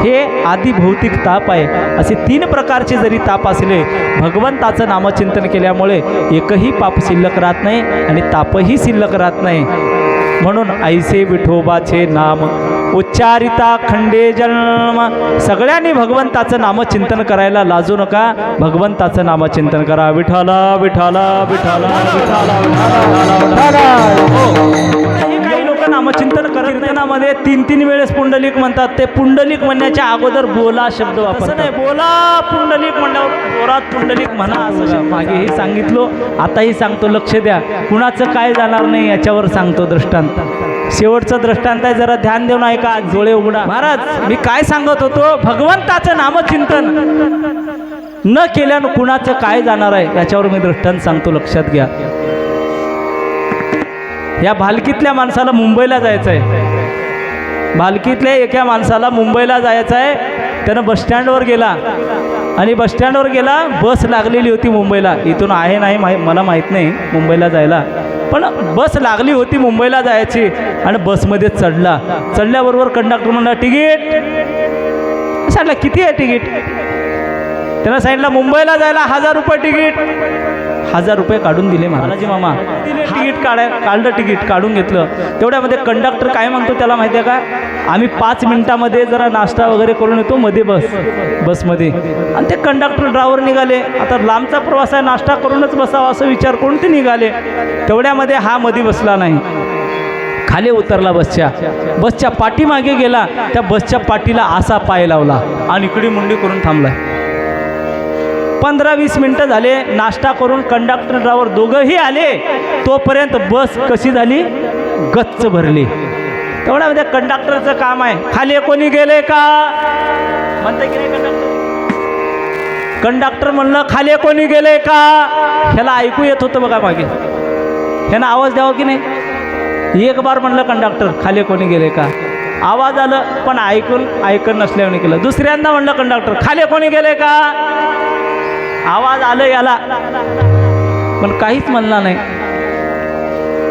हे आधिभौतिक ताप आहे. असे 3 प्रकारचे जरी ताप असले, भगवंताचं नामचिंतन केल्यामुळे एकही पाप शिल्लक राहत नाही आणि तापही शिल्लक राहत नाही. म्हणून ऐसे विठोबाचे नाम उच्चारिता खंडे जन्म. सगळ्यांनी भगवंताचं नामचिंतन करायला लाजू नका. भगवंताचं नामचिंतन करा. विठ्ठल विठ्ठल विठ्ठल विठ्ठल. काही लोक नामचिंतन कीर्तनामध्ये 3 वेळेस पुंडलिक म्हणतात. ते पुंडलिक म्हणण्याच्या अगोदर बोला शब्द वापरतात. नाही, बोला पुंडलिक म्हणल्यावर जोरात पुंडलिक म्हणा असं मागेही सांगितलो, आताही सांगतो. लक्ष द्या, कुणाचं काय जाणार नाही याच्यावर सांगतो दृष्टांत. शेवटचं दृष्टांत आहे, जरा ध्यान देऊन ऐका, डोळे उघडा. महाराज, मी काय सांगत होतो, भगवंताचं नामचिंतन न केल्यानं कुणाचं काय जाणार आहे याच्यावर मी दृष्टांत सांगतो, लक्षात घ्या. या भालकीतल्या माणसाला मुंबईला जायचं आहे. भालकीतल्या एका माणसाला मुंबईला जायचं आहे. त्यानं बसस्टँडवर गेला आणि बसस्टँडवर गेला, बस लागलेली होती मुंबईला. इथून आहे नाही मला माहीत नाही मुंबईला जायला, पण बस लागली होती मुंबईला जायची. आणि बसमध्ये चढला. चढल्याबरोबर कंडक्टर म्हणला तिकीट. सांगितलं किती आहे तिकीट? त्यानं सांगितलं मुंबईला जायला 1000 रुपये तिकीट. 1000 रुपये काढून दिले महाराजी मामा. तिकीट काढलं, तिकीट काढून घेतलं. तेवढ्यामध्ये कंडक्टर काय म्हणतो त्याला माहिती आहे का, आम्ही 5 मिनिटामध्ये जरा नाश्ता वगैरे करून येतो मध्ये बसमध्ये. आणि ते कंडक्टर ड्रायव्हर निघाले. आता लांबचा प्रवास आहे, नाश्ता करूनच बसावा असं विचार करून ते निघाले. तेवढ्यामध्ये हा मध्ये बसला नाही, खाली उतरला. बसच्या पाठीमागे गेला. त्या बसच्या पाठीला असा पाय लावला आणि इकडे मुंडी करून थांबला. 15-20 मिनटं झाले. नाश्ता करून कंडक्टर ड्रायव्हर दोघंही आले. तोपर्यंत बस कशी झाली, गच्च भरली. तेवढ्यामध्ये कंडक्टरचं काम आहे, खाली कोणी गेले का म्हणते की नाही कंडक्टर. कंडक्टर म्हणलं खाली कोणी गेले का. ह्याला ऐकू येत होतं बघा मागे, ह्यानं आवाज द्यावा की नाही. एक बार म्हणलं कंडक्टर खाली कोणी गेले का. आवाज आलं पण ऐकून नसल्याने केलं. दुसऱ्यांदा म्हणलं कंडक्टर खाली कोणी गेले का. आवाज आलं याला, पण काहीच म्हणला नाही.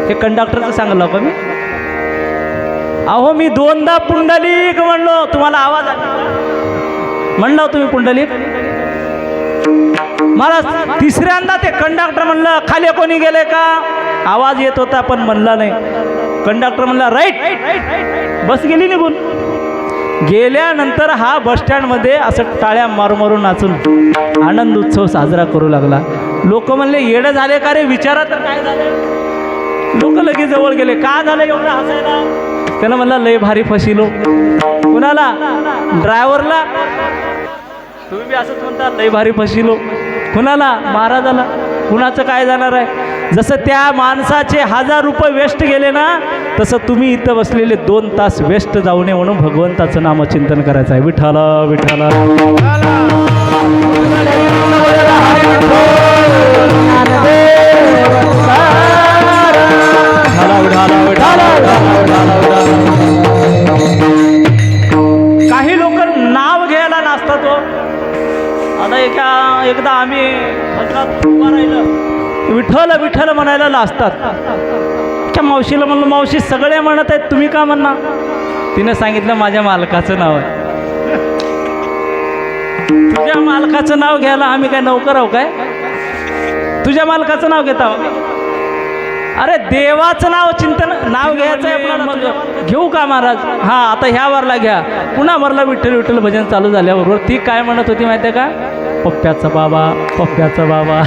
हे कंडक्टरचं सांगलं का मी. अहो मी 2दा पुंडलिक म्हणलो, तुम्हाला आवाज आला म्हणलं तुम्ही पुंडलिक. मला 3ऱ्यांदा ते कंडक्टर म्हणलं खाली कोणी गेले का. आवाज येत होता पण म्हणला नाही. कंडक्टर म्हणला राईट. बस गेली निघून. गेल्यानंतर हा बसस्टँडमध्ये असं टाळ्या मारून नाचून आनंद उत्सव साजरा करू लागला. लोक म्हणले येडं झाले का रे, विचारा तर काय झालं. लोक लगेच जवळ गेले, का झालं एवढं हसायला. त्यानं म्हणलं लय भारी फसिलो. कुणाला, ड्रायव्हरला. तुम्ही बी असंच म्हणता लय भारी फसिलो. कुणाला, महाराजाला. कुणाचं काय जाणार आहे. जसं त्या माणसाचे 1000 रुपये वेस्ट गेले ना, तसं तुम्ही इथं बसलेले 2 तास वेस्ट जाऊ नये म्हणून भगवंताचं नामचिंतन करायचं आहे. विठ्ठल विठ्ठल. काही लोक नाव घ्यायला नाचतात हो. आता एकदा आम्ही भजनात उभा राहिलं, विठ्ठल विठ्ठल म्हणायला लाजतात. त्या मावशीला म्हणलं, मावशी सगळे म्हणत आहेत, तुम्ही का म्हणणार? तिने सांगितलं माझ्या मालकाचं नाव आहे. तुझ्या मालकाचं नाव घ्यायला आम्ही काय नौकर आहो काय? तुझ्या मालकाचं नाव घेता? अरे देवाचं नाव चिंतन नाव घ्यायचं आहे. मग घेऊ का महाराज? हां आता ह्या वरला घ्या. पुन्हा वरला विठ्ठल विठ्ठल भजन चालू झाल्याबरोबर ती काय म्हणत होती माहिती आहे का? पप्प्याचा बाबा, पप्प्याचा बाबा.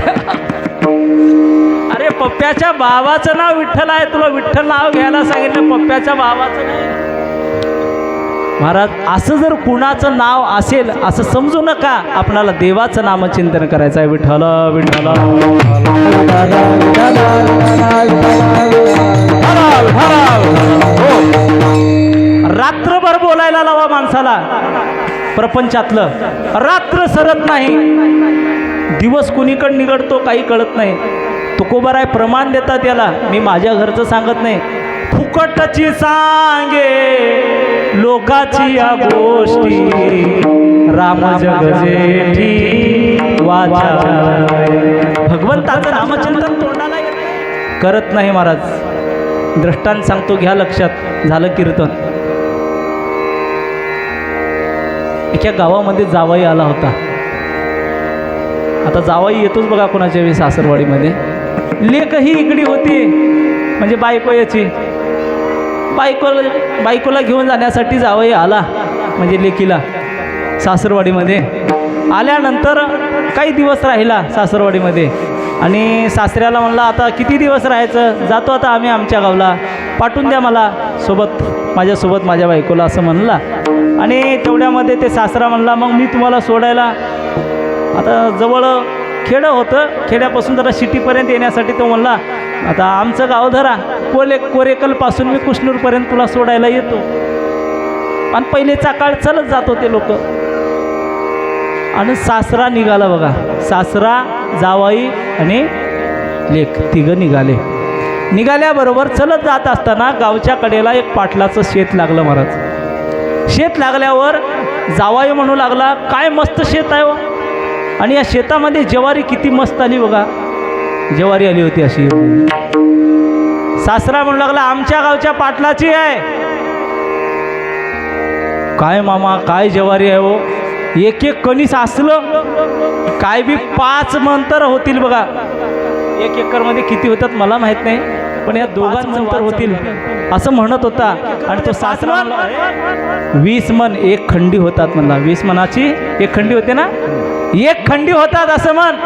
अरे पप्प्याच्या बाबाचं नाव विठ्ठल आहे, तुला विठ्ठल नाव घ्यायला सांगितलं, पप्प्याच्या बाबाचं नाही. महाराज असं जर कुणाचं नाव असेल असं समजू नका, आपणाला देवाचं नामचिंतन करायचं आहे. विठ्ठल विठ्ठल. रात्रभर बोलायला लावा माणसाला प्रपंचातलं, रात्र सरत नाही, दिवस कुणीकडे निघडतो काही कळत नाही. तुकोबाराय प्रमाण देतात याला, मी माझ्या घरचं सांगत नाही. फुकटची सांगे लोकाची या गोष्टी, राम जग जेठी वाचा. भगवंताचं नामचिंतन तोंडाला करत नाही महाराज. दृष्टांत सांगतो, घ्या लक्षात. झालं कीर्तन, एका गावामध्ये जावई आला होता. आता जावई येतोच बघा कोणाच्या वेळी सासरवाडीमध्ये. लेकही इकडी होती, म्हणजे बायको याची. बायकोला घेऊन जाण्यासाठी जावई आला, म्हणजे लेकीला सासरवाडीमध्ये. आल्यानंतर काही दिवस राहिला सासरवाडीमध्ये आणि सासऱ्याला म्हणला, आता किती दिवस राहायचं, जातो आता आम्ही आमच्या गावला, पाठवून द्या मला सोबत, माझ्यासोबत माझ्या बायकोला, असं म्हणला. आणि तेवढ्यामध्ये ते सासरा म्हणला, मग मी तुम्हाला सोडायला. आता जवळ खेडं होतं, खेड्यापासून जरा सिटीपर्यंत येण्यासाठी तो म्हणला, आता आमचं गाव धरा, कोरेकलपासून मी कुशनूरपर्यंत तुला सोडायला येतो. आणि पहिलेचा काळ चलत जात होते लोक. आणि सासरा निघाला बघा, सासरा जावाई आणि लेक तिघं निघाले. निघाल्याबरोबर चलत जात असताना गावच्या कडेला एक पाटलाचं शेत लागलं महाराज. शेत लागल्यावर जावाई म्हणू लागला, काय मस्त शेत आहे. आणि या शेतामध्ये ज्वारी किती मस्त आली बघा, ज्वारी आली होती अशी. सासरा म्हणू लागला, आमच्या गावच्या पाटलाची आहे. काय मामा, काय ज्वारी आहे हो, एक एक कणीस असलं काय बी 5 मन तर होतील बघा. 1 एकरमध्ये किती होतात मला माहीत नाही, पण या 2 मन तर होतील असं म्हणत होता. आणि तो सासरा 20 मन 1 खंडी होतात म्हणला. 20 मनाची 1 खंडी होते ना, 1 खंडी होतात असं म्हण.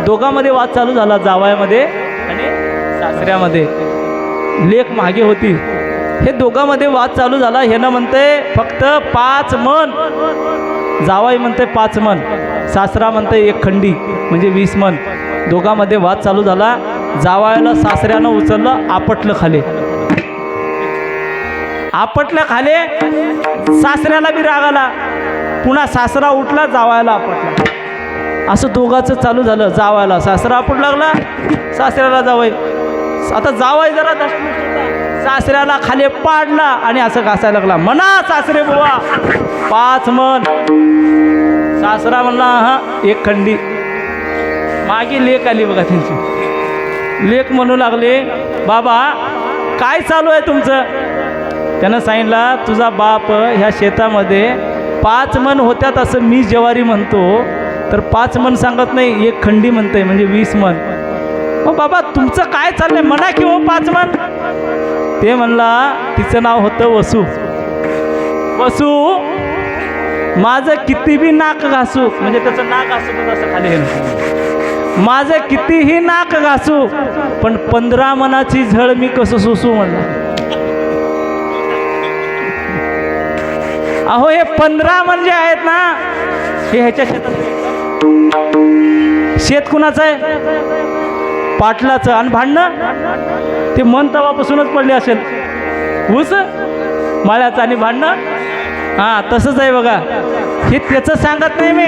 दोघांमध्ये वाद चालू झाला, जावयामध्ये आणि सासऱ्यामध्ये. लेक मागे होती. हे दोघांमध्ये वाद चालू झाला. ह्यानं म्हणते फक्त 5 मन, जावाई म्हणते 5 मन, सासरा म्हणते 1 खंडी म्हणजे 20 मन. दोघांमध्ये वाद चालू झाला. जावायला सासऱ्यानं उचललं, आपटलं खाली. आपटलं खाली, सासऱ्याला बी राग आला. पुन्हा सासरा उठला, जावायला आपटला. असं दोघांचं चालू झालं. जावायला सासरा आपटू लागला, सासऱ्याला जावाई. आता जावाई जरा सासऱ्याला खाली पाडला आणि असं घासायला लागला. म्हणा सासरे बुवा 5 मन. सासरा म्हणला, हां 1 खंडी. मागे लेक आली बघा त्यांची. लेक म्हणू लागले, बाबा काय चालू आहे तुमचं? त्यानं सांगितलं, तुझा बाप ह्या शेतामध्ये 5 मन होत्यात असं मी ज्वारी म्हणतो, तर 5 मन सांगत नाही, 1 खंडी म्हणतंय म्हणजे 20 मन. मग बाबा तुमचं काय चाललंय, म्हणा की हो 5 मन. ते म्हणला, तिचं नाव होतं वसू. वसू, माझं किती बी नाक घासू, म्हणजे त्याचं नाक घासू असं खाली गेलं, माझं कितीही नाक घासू पण 15 मनाची झळ मी कसं सोसू म्हणलं. अहो हे 15 मन जे आहेत ना, हे ह्याच्या शेतात. शेत कुणाचं आहे? पाटलाचं. आणि भांडणं ते मन तवापासूनच पडले असेल. ऊस माळ्याचं आणि भांडणं, हां तसंच आहे बघा. हे त्याचं सांगत नाही मी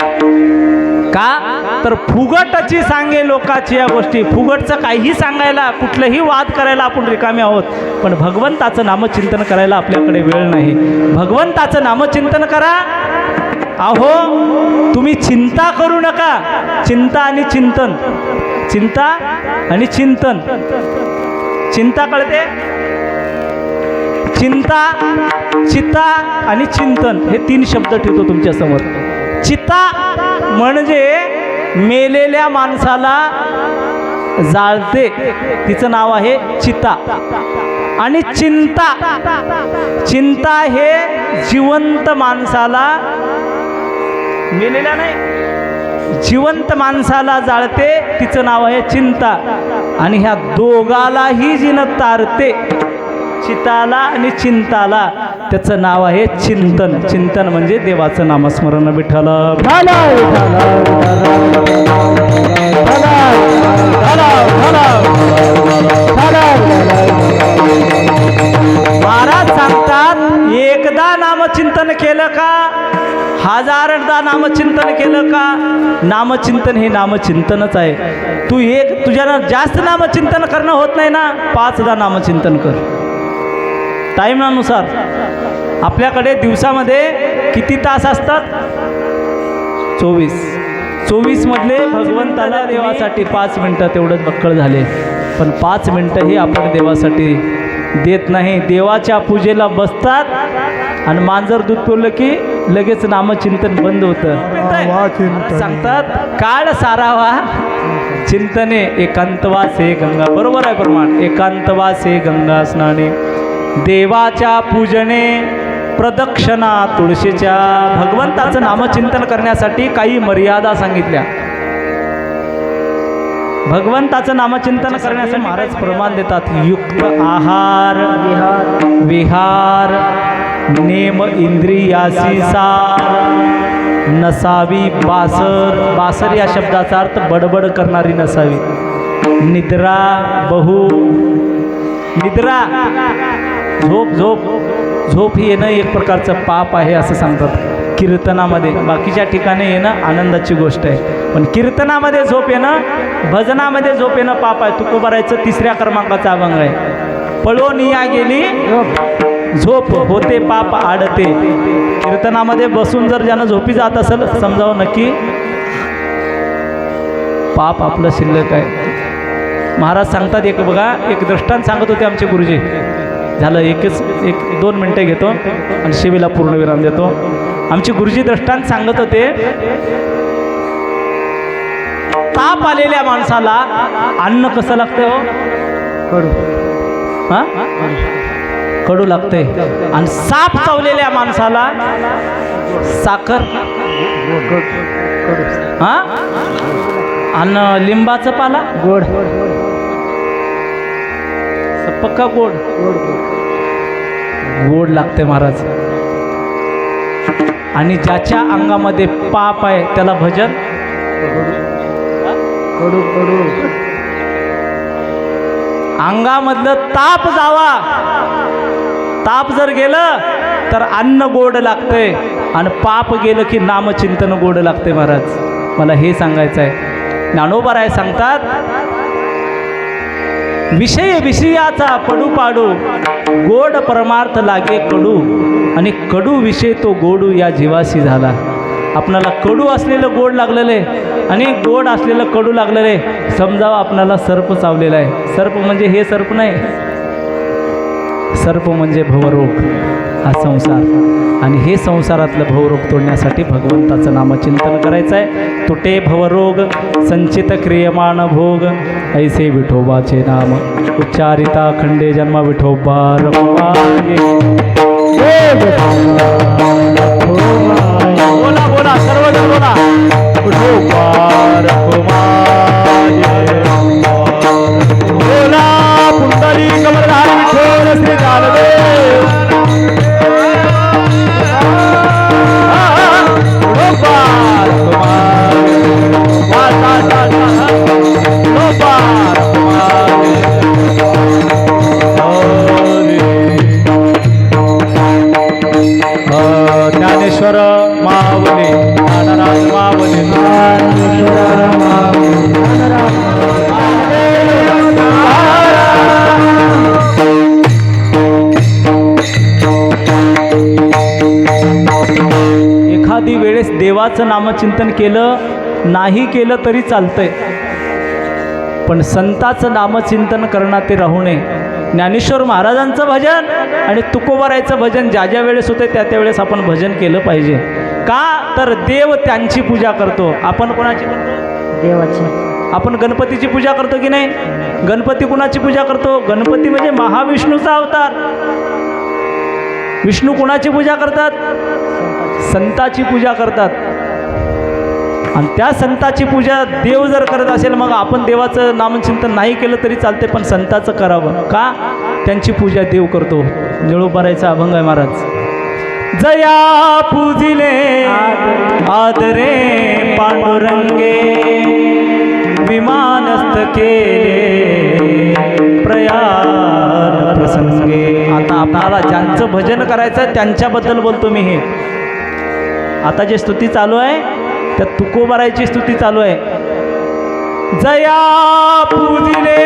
का, तर फुगटची सांगे लोकाची या गोष्टी. फुगटचं काहीही सांगायला, कुठलंही वाद करायला आपण रिकामे आहोत, पण भगवंताचं नामचिंतन करायला आपल्याकडे वेळ नाही. भगवंताचं नामचिंतन करा. अहो तुम्ही चिंता करू नका. चिंता आणि चिंतन, चिंता आणि चिंतन. चिंता कळते? चिंता, चिता आणि चिंतन हे 3 शब्द ठेवतो तुमच्या समोर. चिता म्हणजे मेलेल्या माणसाला जाळते, तिचं नाव आहे चिता. आणि चिंता, चिंता हे जिवंत माणसाला, मेलेल्या नाही, जिवंत माणसाला जाळते, तिचं नाव आहे चिंता. आणि ह्या दोघालाही जिनं तारते, चिताला आणि चिंताला, त्याचं नाव आहे चिंतन. चिंतन म्हणजे देवाचं नामस्मरण. विठ्ठल महाराज सांगतात, एकदा नामचिंतन केलं का, हजारदा नामचिंतन केलं का, नामचिंतन हे नामचिंतनच आहे. तू तुझ्यानं जास्त नामचिंतन करणं होत नाही ना, 5दा नामचिंतन कर. टाईमानुसार आपल्याकडे दिवसामध्ये किती तास असतात? 24 मधले भगवंताला देवासाठी 5 मिनटं तेवढंच बक्कळ झाले. पण 5 मिनटंही आपण देवासाठी देत नाही. देवाच्या पूजेला बसतात आणि मांजर दूध पिवलं की लगेच नामचिंतन बंद होतं. सांगतात, काळ सारावा चिंतने एकांतवासे गंगा. बरोबर आहे प्रमाण. एकांतवासे गंगा स्नाने, देवाच्या पूजने प्रदक्षिणा तुळशीच्या. भगवंताचं नामचिंतन करण्यासाठी काही मर्यादा सांगितल्या. भगवंताचं नामचिंतन करण्यासाठी महाराज प्रमाण देतात. युक्त आहार विहार, नेम इंद्रियासी सार, नसावी बासर. बासर या शब्दाचा अर्थ बडबड करणारी नसावी. निद्रा बहु, निद्रा झोप ही येणं एक प्रकारचं पाप आहे असं सांगतात कीर्तनामध्ये. बाकीच्या ठिकाणी येणं आनंदाची गोष्ट आहे, पण कीर्तनामध्ये झोप येणं, भजनामध्ये झोप येणं पाप आहे. तुकोबारायचं 3ऱ्या क्रमांकाचा अभंग आहे. पळून या गेली झोप, होते पाप आडते. कीर्तनामध्ये बसून जर ज्यानं झोपी जात असेल, समजावं नक्की पाप आपलं शिल्लक आहे. महाराज सांगतात, एक बघा, एक दृष्टांत सांगत होते आमचे गुरुजी. झालं, 1-2 मिनटं घेतो आणि शिवेला पूर्णविराम देतो. आमचे गुरुजी दृष्टांत सांगत होते, ताप आलेल्या माणसाला अन्न कसं लागतंय हो? कडू. हां, कडू लागतंय. आणि साप चावलेल्या माणसाला साखर, हां, आणि लिंबाचं पाला गोड, पक्का गोड गोड लागते महाराज. आणि ज्याच्या अंगामध्ये पाप आहे त्याला भजन कडू कडू. अंगामधलं ताप जावा, ताप जर गेलं तर अन्न गोड लागतंय, आणि पाप गेलं की नामचिंतन गोड लागते. महाराज मला हे सांगायचं आहे. ज्ञानोबाराय सांगतात, विषय विषयाचा पडू पाडू, गोड परमार्थ लागे कडू, आणि कडू विषय तो गोडू या जीवाशी झाला. आपणाला कडू असलेलं गोड लागलेलं आहे आणि गोड असलेलं कडू लागलेलं आहे. समजावं आपणाला सर्प चावलेला आहे. सर्प म्हणजे हे सर्प नाही, सर्प म्हणजे भवरोग, हा संसार. आणि हे संसारातलं भवरोग तोडण्यासाठी भगवंताचं नामचिंतन करायचं आहे. तुटे भवरोग संचित क्रियमाण भोग, ऐसे विठोबाचे नाम उच्चारिता खंडे जन्म. विठोबा रखुमाये, बोला बोला सर्वजण बोला. विठोबा रखुमाये, बोला पुंडली कमलधारी विठोल श्री ज्ञानदेव. ज्ञानेश्वर मावले, ज्ञानराज मावले, एखादी वेळेस देवाचं नामचिंतन केलं नाही केलं तरी चालतंय, पण संताचं नामचिंतन करणार ते राहू नये. ज्ञानेश्वर महाराजांचं भजन आणि तुकोबारायचं भजन ज्या ज्या वेळेस होते त्या त्यावेळेस आपण भजन केलं पाहिजे. का तर देव त्यांची पूजा करतो. आपण कोणाची करतो? देवाची. आपण गणपतीची पूजा करतो की नाही? गणपती कुणाची पूजा करतो? गणपती म्हणजे महाविष्णूचा अवतार. विष्णू कुणाची पूजा करतात? संताची पूजा करतात. आणि त्या संताची पूजा देव जर करत असेल मग आपण देवाचं नामचिंतन नाही केलं तरी चालते, पण संताचं करावं. का? त्यांची पूजा देव करतो. निळोबारायचा अभंग आहे महाराज. जया पूजिले आदरे पांडुरंगे, विमानस्थ केले प्रयाण प्रसंगे. आता आपल्याला ज्यांचं भजन करायचं आहे त्यांच्याबद्दल बोलतो मी. हे आता जे स्तुती चालू आहे त्या तुकोबारायची स्तुती चालू आहे. जया पूजिले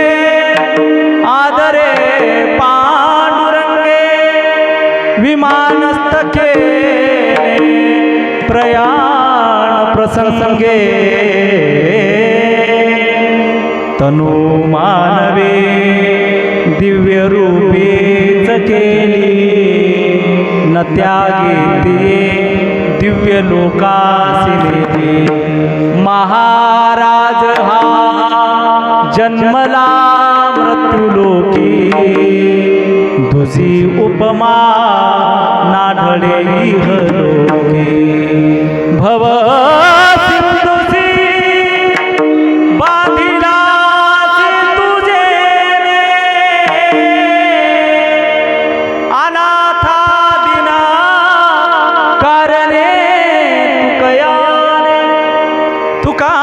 आदरे पांडुरंगे, विमानस्थ केले प्रयाण प्रसंगे. तनु मानवे दिव्य रूपेच केली, न त्यागे दिव्य लोकासी नेली. महाराज हा जन्मला मृत्युलोकी, तुझी उपमा नाढळे इहलोकी. भव सिंधुसी बांधिला तुझे, अनाथा दिना कारणे तुकयाने. तुका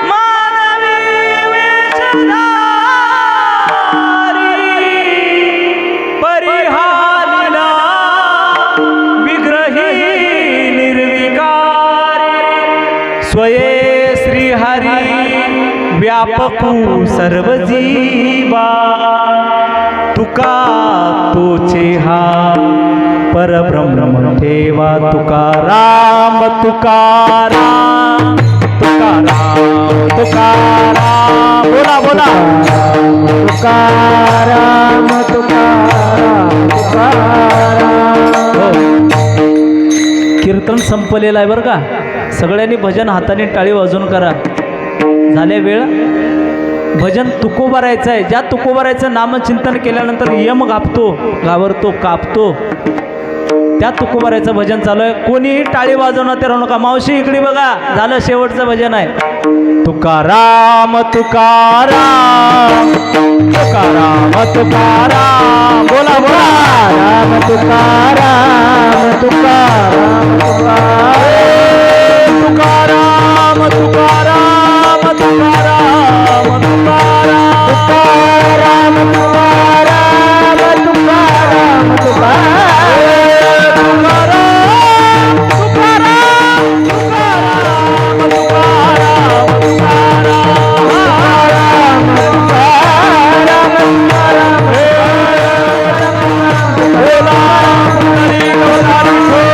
मानवी वेशधारी, परिहालिला विग्रही निर्विकारी. स्वये श्रीहरी व्यापकू सर्व जीवा, तुका तोचे हा परब्रह्म ठेवा. तुकाराम तुकाराम तुकाराम तुकाराम. बोला बोला. तुकाराम तुकाराम तुकाराम. कीर्तन संपलेलं आहे बरं का. सगळ्यांनी भजन हाताने टाळी वाजून करा. झाले वेळ. भजन तुकोबारायचं आहे. ज्या तुकोबारायचं नामचिंतन केल्यानंतर यम घाबरतो कापतो, त्या तुकोबारायचं भजन चालू आहे. कोणीही टाळी वाजवणं ते राहू नका. मावशी इकडे बघा, झालं शेवटचं भजन आहे. तुकाराम तुकाराम तुकाराम तुकाराम. बोला बोला. राम तुकाराम तुकाराम तुकाराम. तुकाराम तुकाराम तुकाराम तुकाराम. तुकाराम तुकाराम तुकाराम तुकाराम. बोला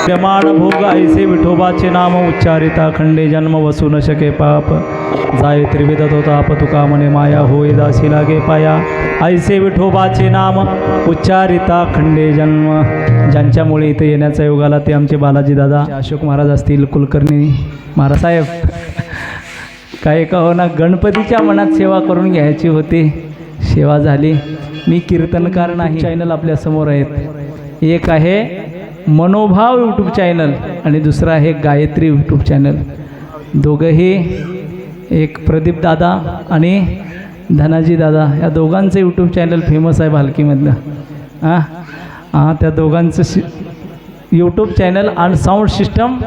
प्रमाण भोग ऐसे विठोबाचे नाम उच्चारिता खंडे जन्म वसू न शके पाप जाय त्रिविध तो ताप तुका म्हणे माया होय दासी लागे पाया ऐसे विठोबाचे नाम उच्चारिता खंडे जन्म. ज्यांच्यामुळे इथे येण्याचा योग आला ते आमचे बालाजी दादा अशोक महाराज असतील, कुलकर्णी महाराज साहेब. काय का हो ना, गणपतीच्या मनात सेवा करून घ्यायची होती, सेवा झाली. मी कीर्तनकार नाही. चॅनल आपल्यासमोर आहेत. एक आहे मनोभाव यूट्यूब चॅनल आणि दुसरा आहे गायत्री यूट्यूब चॅनल. दोघंही एक प्रदीप दादा आणि धनाजी दादा या दोघांचं यूट्यूब चॅनल फेमस आहे भालकीमधलं. हां त्या दोघांचं यूट्यूब चॅनल आणि साऊंड सिस्टम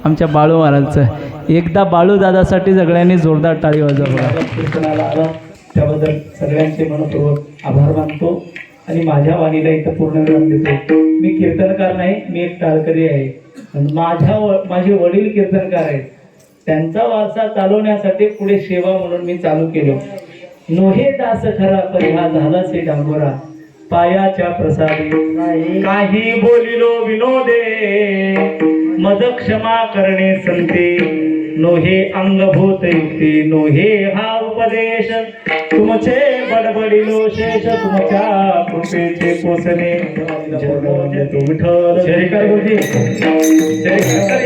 आमच्या बाळू महाराजचं. एकदा बाळू दादासाठी सगळ्यांनी जोरदार टाळी वाजवा. कीर्तनाला आला त्याबद्दल सगळ्यांचे मनपूर्वक आभार मानतो आणि माझ्या वाणीला इथं पूर्ण विराम देतो. मी कीर्तनकार नाही, मी एक टाळकरी आहे. माझे वडील कीर्तनकार आहेत. त्यांचा वारसा चालवण्यासाठी पुढे सेवा म्हणून मी चालू केलो. नोहे दास खरा परिहा झाला से डांगोरा पायाच्या प्रसादी काही बोलिलो विनोदे मद क्षमा करणे संते नोहे अंगभूत युक्ती नोहे हा उपदेश तुमचे बडबडिलो शेष तुमच्या कृपेचे पोसणे तो विठ्ठल. जय कर गुरुजी, जय कर.